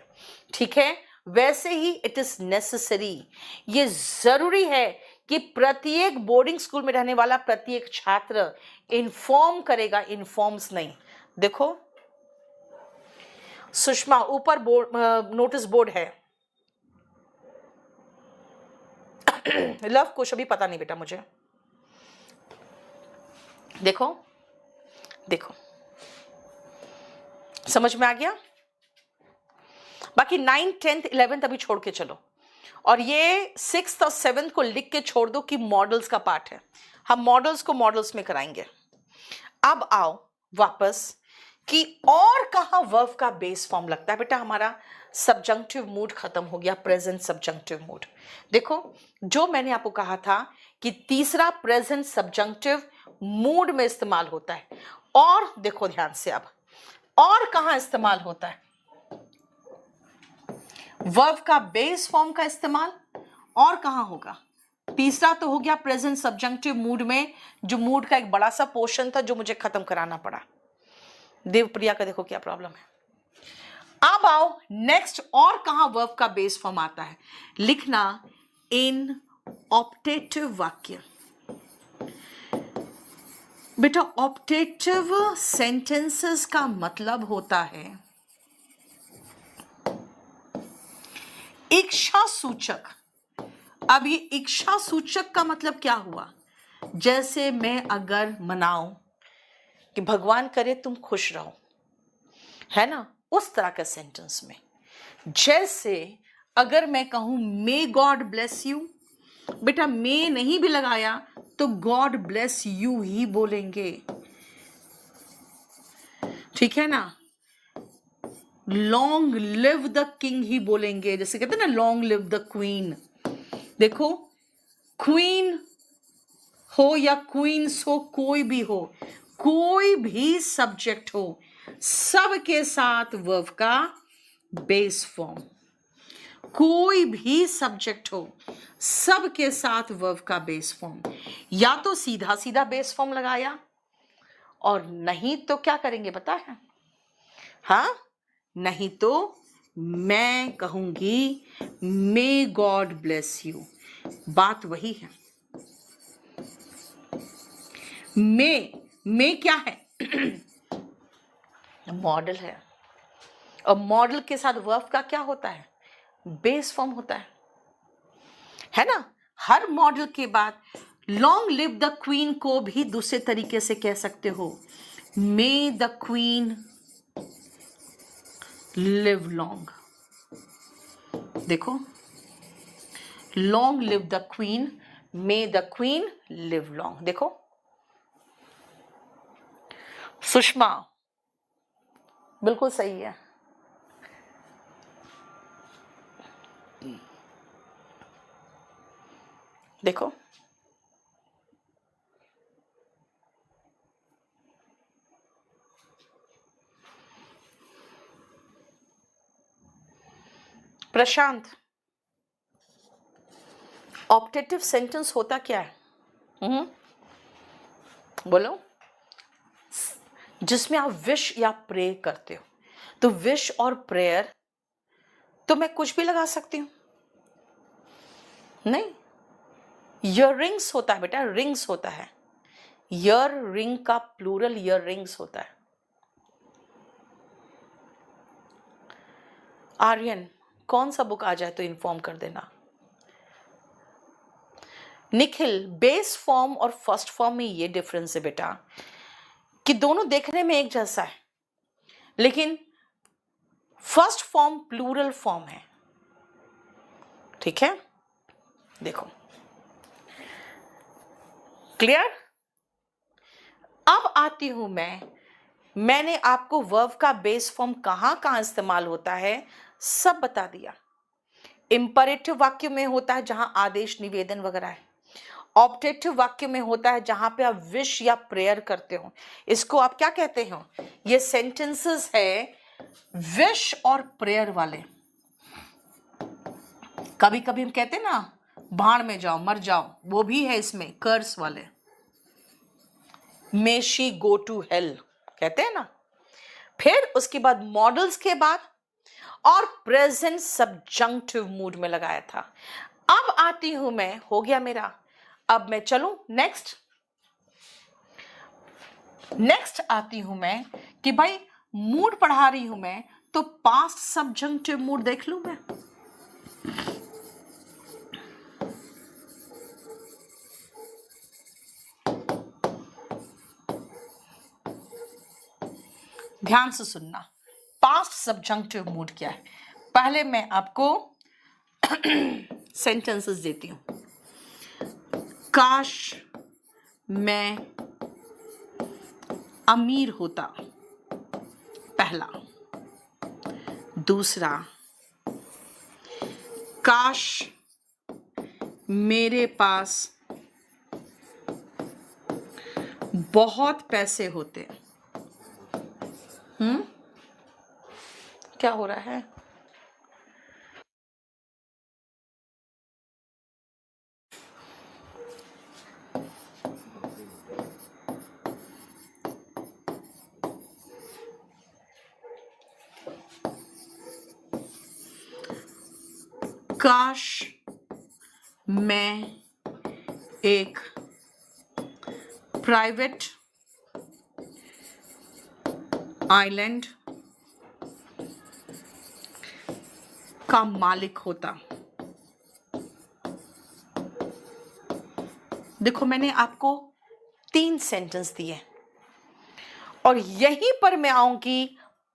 ठीक है? वैसे ही इट इज नेसेसरी, ये जरूरी है कि प्रत्येक बोर्डिंग स्कूल में रहने वाला प्रत्येक छात्र इन्फॉर्म करेगा, इन्फॉर्म्स नहीं। देखो सुषमा, ऊपर बोर्ड, नोटिस बोर्ड है। लव कुछ अभी पता नहीं बेटा मुझे, देखो देखो, समझ में आ गया? बाकी 9, 10, 11 अभी छोड़ के चलो, और ये 6 और 7 को लिख के छोड़ दो कि मॉडल्स का पार्ट है, हम मॉडल्स को मॉडल्स में कराएंगे। अब आओ वापस कि और कहां वर्ब का बेस फॉर्म लगता है। बेटा हमारा सब्जंक्टिव मूड खत्म हो गया, प्रेजेंट सब्जंक्टिव मूड। देखो जो मैंने आपको कहा था कि तीसरा प्रेजेंट सब्जंक्टिव मूड में इस्तेमाल होता है, और देखो ध्यान से अब, और कहां इस्तेमाल होता है वर्ब का बेस फॉर्म का इस्तेमाल, और कहां होगा? तीसरा तो हो गया प्रेजेंट सब्जंक्टिव मूड में, जो मूड का एक बड़ा सा पोर्शन था जो मुझे खत्म कराना पड़ा। देवप्रिया का देखो क्या प्रॉब्लम है। अब आओ नेक्स्ट, और कहां वर्ब का बेस फॉर्म आता है? लिखना इन ऑप्टेटिव वाक्य। बेटा ऑप्टेटिव सेंटेंसेस का मतलब होता है इच्छा सूचक। अब ये इच्छा सूचक का मतलब क्या हुआ? जैसे मैं अगर मनाऊं कि भगवान करे तुम खुश रहो, है ना, उस तरह का सेंटेंस में। जैसे अगर मैं कहूं मे गॉड ब्लेस यू, बेटा मे नहीं भी लगाया तो गॉड ब्लेस यू ही बोलेंगे, ठीक है ना? लॉन्ग लिव द किंग ही बोलेंगे, जैसे कहते हैं ना लॉन्ग लिव द क्वीन। देखो क्वीन हो या क्वींस हो, कोई भी हो, कोई भी सब्जेक्ट हो, सबके साथ वर्ब का बेस फॉर्म, कोई भी सब्जेक्ट हो सबके साथ वर्ब का बेस फॉर्म, या तो सीधा सीधा बेस फॉर्म लगाया, और नहीं तो क्या करेंगे पता है? हाँ, नहीं तो मैं कहूंगी मे गॉड ब्लेस यू, बात वही है। मे क्या है? मॉडल है, और मॉडल के साथ वर्ब का क्या होता है? बेस फॉर्म होता है ना? हर मॉडल के बाद लॉन्ग लिव द क्वीन को भी दूसरे तरीके से कह सकते हो, may the queen live long. देखो long live the queen, may the queen live long. देखो सुषमा बिल्कुल सही है। देखो प्रशांत, ऑप्टेटिव सेंटेंस होता क्या है? बोलो। जिसमें आप विश या प्रे करते हो, तो विश और प्रेयर तो मैं कुछ भी लगा सकती हूं, नहीं। ईयर रिंग्स होता है बेटा, रिंग्स होता है, ईयर रिंग का प्लूरल ईयर रिंग्स होता है। आर्यन, कौन सा बुक आ जाए तो इन्फॉर्म कर देना। निखिल, बेस फॉर्म और फर्स्ट फॉर्म में ये डिफरेंस है बेटा कि दोनों देखने में एक जैसा है, लेकिन फर्स्ट फॉर्म प्लूरल फॉर्म है। ठीक है, देखो क्लियर। अब आती हूं मैंने आपको वर्ब का बेस फॉर्म कहां कहां इस्तेमाल होता है सब बता दिया। इंपरेटिव वाक्य में होता है जहां आदेश निवेदन वगैरह है। ऑब्जेक्टिव वाक्य में होता है जहां पे आप विश या प्रेयर करते हो। इसको आप क्या कहते हो? ये सेंटेंसेस है विश और प्रेयर वाले। कभी कभी हम कहते हैं ना भाड़ में जाओ मर जाओ, वो भी है इसमें कर्स वाले। मे शी गो टू हेल कहते हैं ना। फिर उसके बाद मॉडल्स के बाद और प्रेजेंट सब्जंक्टिव मूड में लगाया था। अब आती हूं मैं, हो गया मेरा। अब मैं चलूं नेक्स्ट आती हूं मैं कि भाई मूड पढ़ा रही हूं मैं, तो पास्ट सब्जंक्टिव मूड देख लूं मैं। ध्यान से सुनना, पास्ट सब्जंक्टिव मूड क्या है। पहले मैं आपको सेंटेंसेस देती हूं। काश मैं अमीर होता, पहला। दूसरा, काश मेरे पास बहुत पैसे होते। क्या हो रहा है? काश मैं एक प्राइवेट आइलैंड का मालिक होता। देखो मैंने आपको 3 सेंटेंस दिए और यहीं पर मैं आऊंगी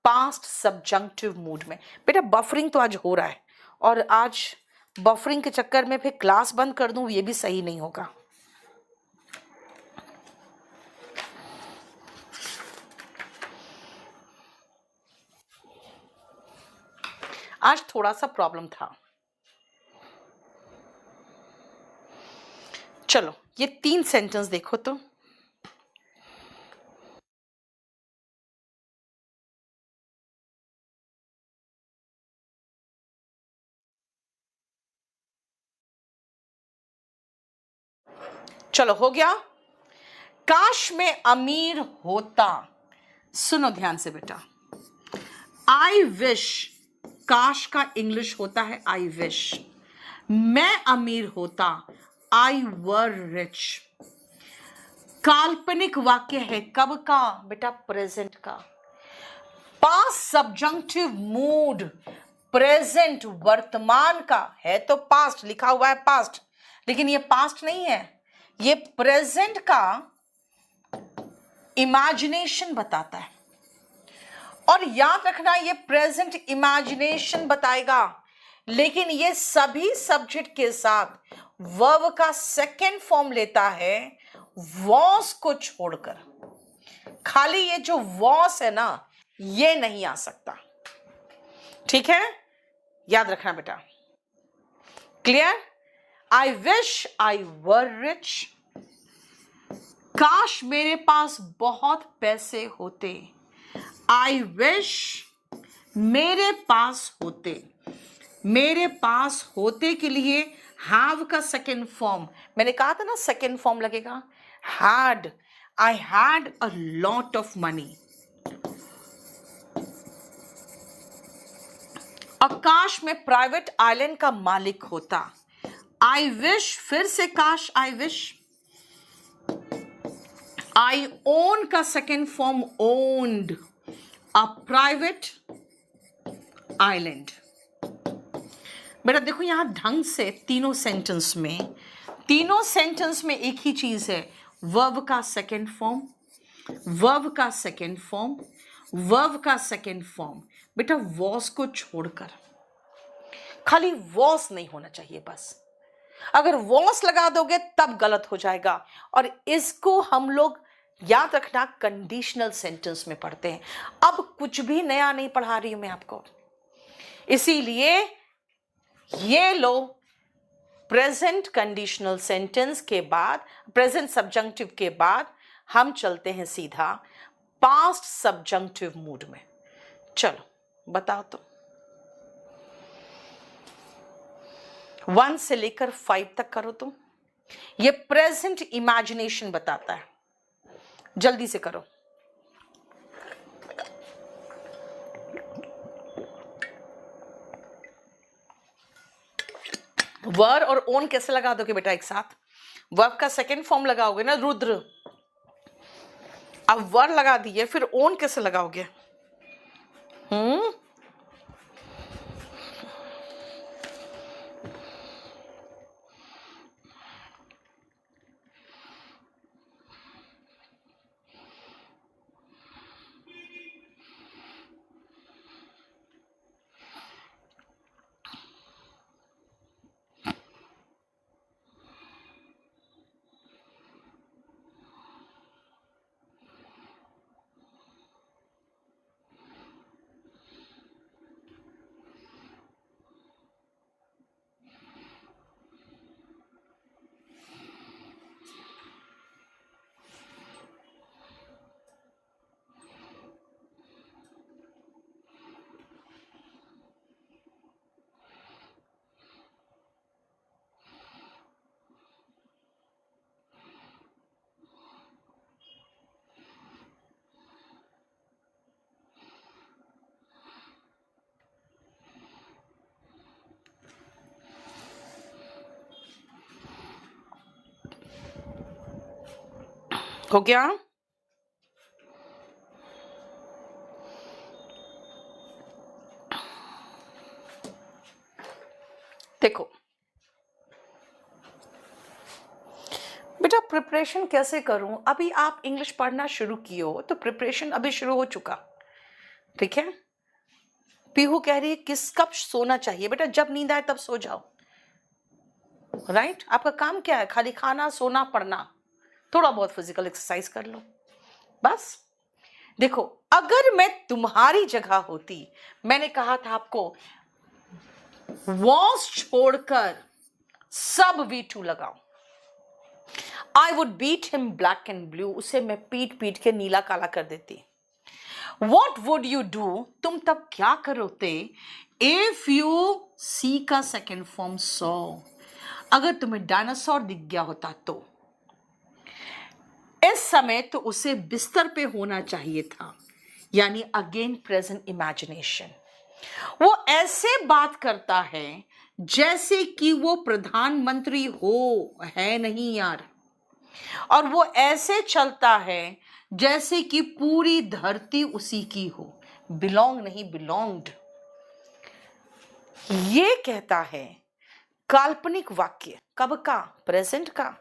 पास्ट सब्जंक्टिव मूड में। बेटा बफरिंग तो आज हो रहा है, और आज बफरिंग के चक्कर में फिर क्लास बंद कर दूं ये भी सही नहीं होगा। आज थोड़ा सा प्रॉब्लम था। चलो ये 3 सेंटेंस देखो तो। चलो हो गया। काश मैं अमीर होता, सुनो ध्यान से बेटा। आई विश, काश का इंग्लिश होता है आई विश। मैं अमीर होता, आई वर रिच। काल्पनिक वाक्य है, कब का बेटा? प्रेजेंट का। पास्ट सब्जंक्टिव मूड, प्रेजेंट वर्तमान का है, तो पास्ट लिखा हुआ है पास्ट, लेकिन ये पास्ट नहीं है, ये प्रेजेंट का इमेजिनेशन बताता है। और याद रखना ये प्रेजेंट इमेजिनेशन बताएगा, लेकिन ये सभी सब्जेक्ट के साथ वर्ब का सेकेंड फॉर्म लेता है वॉस को छोड़कर। खाली ये जो वॉस है ना ये नहीं आ सकता। ठीक है, याद रखना बेटा। Clear? I wish I were rich. काश मेरे पास बहुत पैसे होते। आई विश मेरे पास होते। मेरे पास होते के लिए हैव का सेकेंड फॉर्म, मैंने कहा था ना सेकेंड फॉर्म लगेगा, had. I had a lot of money. काश मैं प्राइवेट आइलैंड का मालिक होता। आई विश, फिर से काश आई विश। आई ओन का second form owned a private island. बेटा देखो यहाँ ढंग से तीनों सेंटेंस में एक ही चीज है, वर्ब का सेकंड फॉर्म, वर्ब का सेकंड फॉर्म, वर्ब का सेकंड फॉर्म। बेटा वॉस को छोड़कर, खाली वॉस नहीं होना चाहिए बस। अगर वॉस लगा दोगे तब गलत हो जाएगा, और इसको हम लोग याद रखना कंडीशनल सेंटेंस में पढ़ते हैं। अब कुछ भी नया नहीं पढ़ा रही हूं मैं आपको, इसीलिए ये लो, प्रेजेंट कंडीशनल सेंटेंस के बाद, प्रेजेंट सब्जंक्टिव के बाद हम चलते हैं सीधा पास्ट सब्जंक्टिव मूड में। चलो बताओ तो, 1 से लेकर 5 तक करो तुम। ये प्रेजेंट इमेजिनेशन बताता है, जल्दी से करो। वर और ओन कैसे लगा दोगे बेटा एक साथ? वर्ब का सेकंड फॉर्म लगाओगे ना, रुद्र। अब वर लगा दिए, फिर ओन कैसे लगाओगे? हो गया? देखो बेटा, प्रिपरेशन कैसे करूं? अभी आप इंग्लिश पढ़ना शुरू किए हो तो प्रिपरेशन अभी शुरू हो चुका, ठीक है? पीहू कह रही है किस कब सोना चाहिए? बेटा जब नींद आए तब सो जाओ, राइट? आपका काम क्या है? खाली खाना, सोना, पढ़ना, थोड़ा बहुत फिजिकल एक्सरसाइज कर लो, बस। देखो अगर मैं तुम्हारी जगह होती, मैंने कहा था आपको वॉस छोड़कर सब V2 लगाओ। I would beat him black and blue, उसे मैं पीट पीट के नीला काला कर देती। वॉट वुड यू डू, तुम तब क्या करोते? इफ यू सी का सेकेंड फॉर्म सॉ, अगर तुम्हें डायनासोर दिख गया होता तो इस समय तो उसे बिस्तर पे होना चाहिए था, यानी अगेन प्रेजेंट इमेजिनेशन। वो ऐसे बात करता है जैसे कि वो प्रधानमंत्री हो, है नहीं यार। और वो ऐसे चलता है जैसे कि पूरी धरती उसी की हो, बिलोंग नहीं बिलोंग्ड। ये कहता है काल्पनिक वाक्य, कब का? प्रेजेंट का।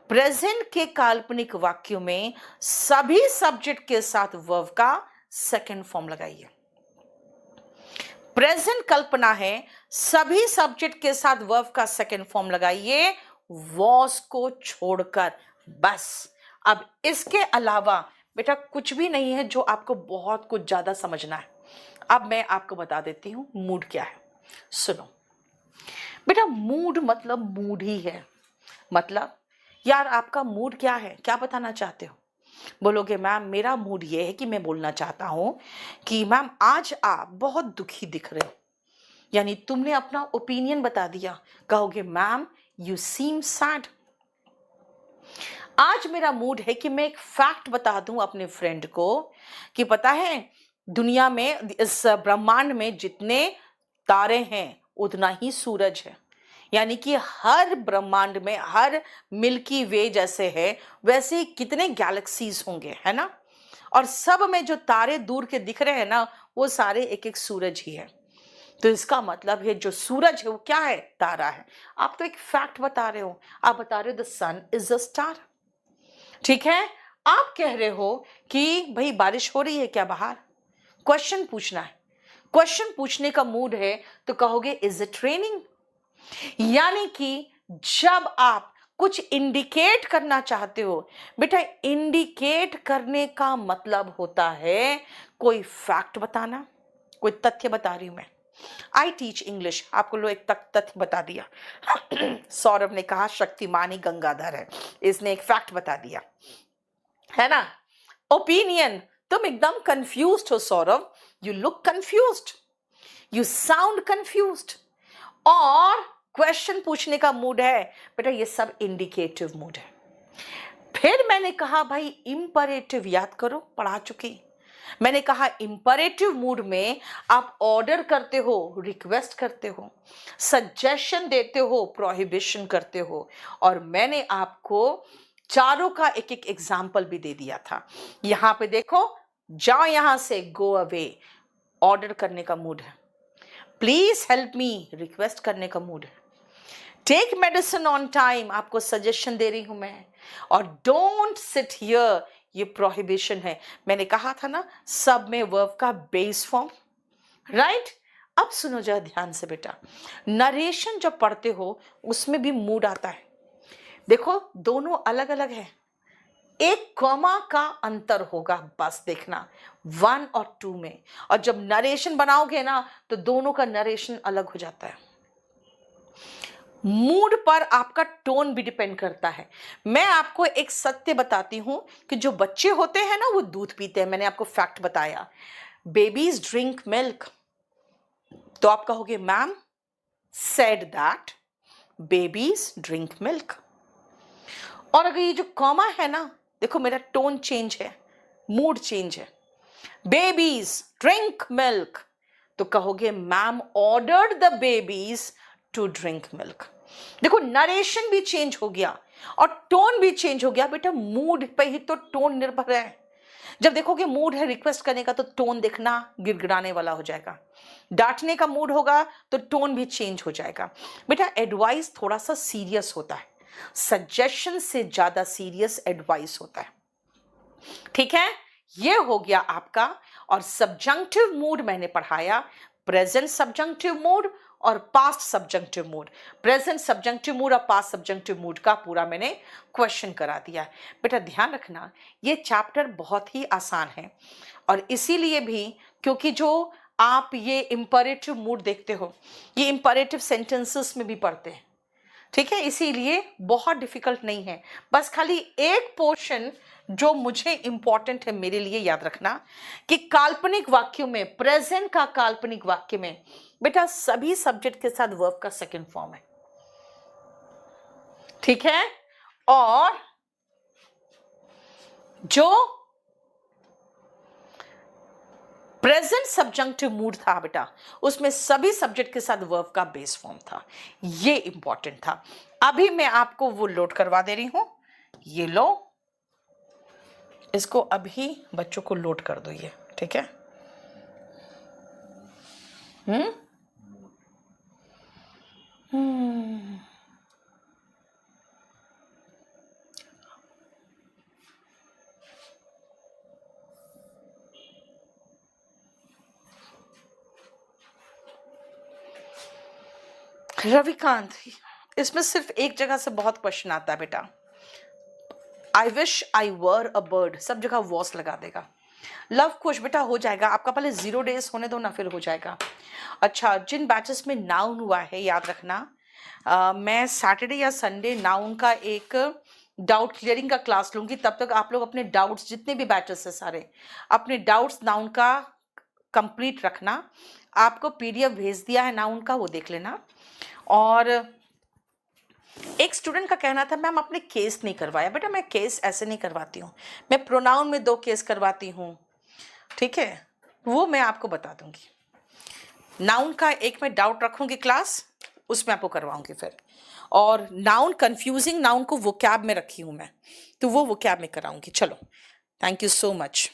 प्रेजेंट के काल्पनिक वाक्यों में सभी सब्जेक्ट के साथ वर्ब का सेकंड फॉर्म लगाइए। प्रेजेंट कल्पना है, सभी सब्जेक्ट के साथ वर्ब का सेकंड फॉर्म लगाइए, वॉस को छोड़कर, बस। अब इसके अलावा बेटा कुछ भी नहीं है जो आपको बहुत कुछ ज्यादा समझना है। अब मैं आपको बता देती हूं मूड क्या है, सुनो बेटा। मूड मतलब मूड ही है। मतलब यार आपका मूड क्या है, क्या बताना चाहते हो? बोलोगे मैम मेरा मूड ये है कि मैं बोलना चाहता हूं कि मैम आज आप बहुत दुखी दिख रहे हो, यानी तुमने अपना ओपिनियन बता दिया। कहोगे मैम यू सीम सैड। आज मेरा मूड है कि मैं एक फैक्ट बता दूं अपने फ्रेंड को कि पता है दुनिया में, इस ब्रह्मांड में जितने तारे हैं उतना ही सूरज है, यानी कि हर ब्रह्मांड में, हर मिल्की वे जैसे है वैसे ही कितने गैलेक्सीज होंगे, है ना? और सब में जो तारे दूर के दिख रहे हैं ना, वो सारे एक एक सूरज ही है। तो इसका मतलब है जो सूरज है वो क्या है? तारा है। आप तो एक फैक्ट बता रहे हो, आप बता रहे हो the sun is a star. ठीक है, आप कह रहे हो कि भाई बारिश हो रही है क्या बाहर? क्वेश्चन पूछना है, क्वेश्चन पूछने का मूड है तो कहोगे इज इट रेनिंग। यानी कि जब आप कुछ इंडिकेट करना चाहते हो, बेटा इंडिकेट करने का मतलब होता है कोई फैक्ट बताना, कोई तथ्य बता रही हूं मैं। आई टीच इंग्लिश, आपको लो एक तक तथ्य बता दिया। सौरभ ने कहा शक्तिमान ही गंगाधर है, इसने एक फैक्ट बता दिया, है ना। ओपिनियन, तुम एकदम कंफ्यूज्ड हो Saurabh, you look confused, you sound confused. और क्वेश्चन पूछने का मूड है, बेटा ये सब इंडिकेटिव मूड है। फिर मैंने कहा भाई इंपरेटिव याद करो, पढ़ा चुकी। मैंने कहा इंपरेटिव मूड में आप ऑर्डर करते हो, रिक्वेस्ट करते हो, सजेशन देते हो, प्रोहिबिशन करते हो। और मैंने आपको चारों का एक एक एग्जाम्पल भी दे दिया था। यहां पे देखो, जाओ यहां से, गो अवे, ऑर्डर करने का मूड है। प्लीज हेल्प मी, रिक्वेस्ट करने का मूड है। टेक मेडिसिन ऑन टाइम, आपको सजेशन दे रही हूं मैं। और डोंट सिट हियर, ये प्रोहिबिशन है। मैंने कहा था ना सब में वर्ब का बेस फॉर्म, राइट। अब सुनो जरा ध्यान से बेटा, नरेशन जब पढ़ते हो उसमें भी मूड आता है। देखो दोनों अलग अलग है, एक कॉमा का अंतर होगा बस, देखना 1 और 2 में। और जब नरेशन बनाओगे ना तो दोनों का नरेशन अलग हो जाता है। मूड पर आपका टोन भी डिपेंड करता है। मैं आपको एक सत्य बताती हूं कि जो बच्चे होते हैं ना वो दूध पीते हैं, मैंने आपको फैक्ट बताया, बेबीज ड्रिंक मिल्क। तो आप कहोगे ma'am said that babies drink milk. और अगर ये जो कॉमा है ना, देखो मेरा टोन चेंज है, मूड चेंज है, बेबीज ड्रिंक मिल्क, तो कहोगे ma'am ordered the babies to drink milk. देखो नरेशन भी चेंज हो गया और टोन भी चेंज हो गया। बेटा मूड पे ही तो टोन निर्भर है। जब देखोगे मूड है रिक्वेस्ट करने का तो टोन देखना गिड़गिड़ाने वाला हो जाएगा, डांटने का मूड होगा तो टोन भी चेंज हो जाएगा। बेटा एडवाइस थोड़ा सा सीरियस होता है, सजेशन से ज्यादा सीरियस एडवाइस होता है। ठीक है, ये हो गया आपका। और सब्जंक्टिव मूड मैंने पढ़ाया, प्रेजेंट सब्जंक्टिव मूड और past subjunctive mood. Present subjunctive mood और पास्ट सब्जंक्टिव मूड का पूरा मैंने क्वेश्चन करा दिया। बेटा ध्यान रखना ये चैप्टर बहुत ही आसान है, और इसीलिए भी क्योंकि जो आप ये इंपरेटिव मूड देखते हो ये इंपरेटिव सेंटेंसेस में भी पढ़ते हैं। ठीक है, इसीलिए बहुत डिफिकल्ट नहीं है। बस खाली एक पोर्शन जो मुझे इंपॉर्टेंट है मेरे लिए याद रखना कि काल्पनिक वाक्यों में, प्रेजेंट का काल्पनिक वाक्य में बेटा सभी सब्जेक्ट के साथ वर्ब का सेकंड फॉर्म है। ठीक है, और जो प्रेजेंट सब्जंक्टिव मूड था बेटा उसमें सभी सब्जेक्ट के साथ वर्ब का बेस फॉर्म था। ये इंपॉर्टेंट था। अभी मैं आपको वो लोड करवा दे रही हूं, ये लो, इसको अभी बच्चों को लोड कर दो ये। ठीक है, रविकांत, इसमें सिर्फ एक जगह से बहुत क्वेश्चन आता है बेटा, I wish I were a bird, सब जगह वॉस लगा देगा। लव खुश बेटा हो जाएगा आपका, पहले 0 डेज होने दो ना, फिर हो जाएगा। अच्छा, जिन बैचेस में नाउन हुआ है याद रखना, मैं सैटरडे या संडे नाउन का एक डाउट क्लियरिंग का क्लास लूंगी। तब तक आप लोग अपने डाउट्स, जितने भी बैचेस है सारे, अपने डाउट्स नाउन का कंप्लीट रखना। आपको पीडीएफ भेज दिया है नाउन का, वो देख लेना। और एक स्टूडेंट का कहना था मैम आपने केस नहीं करवाया। बेटा मैं केस ऐसे नहीं करवाती हूँ, मैं प्रोनाउन में 2 केस करवाती हूँ। ठीक है, वो मैं आपको बता दूंगी। नाउन का एक मैं डाउट रखूंगी क्लास, उसमें आपको करवाऊंगी फिर। और नाउन कंफ्यूजिंग नाउन को वोकैब में रखी हूँ मैं, तो वो वोकैब में कराऊंगी। चलो, थैंक यू सो मच।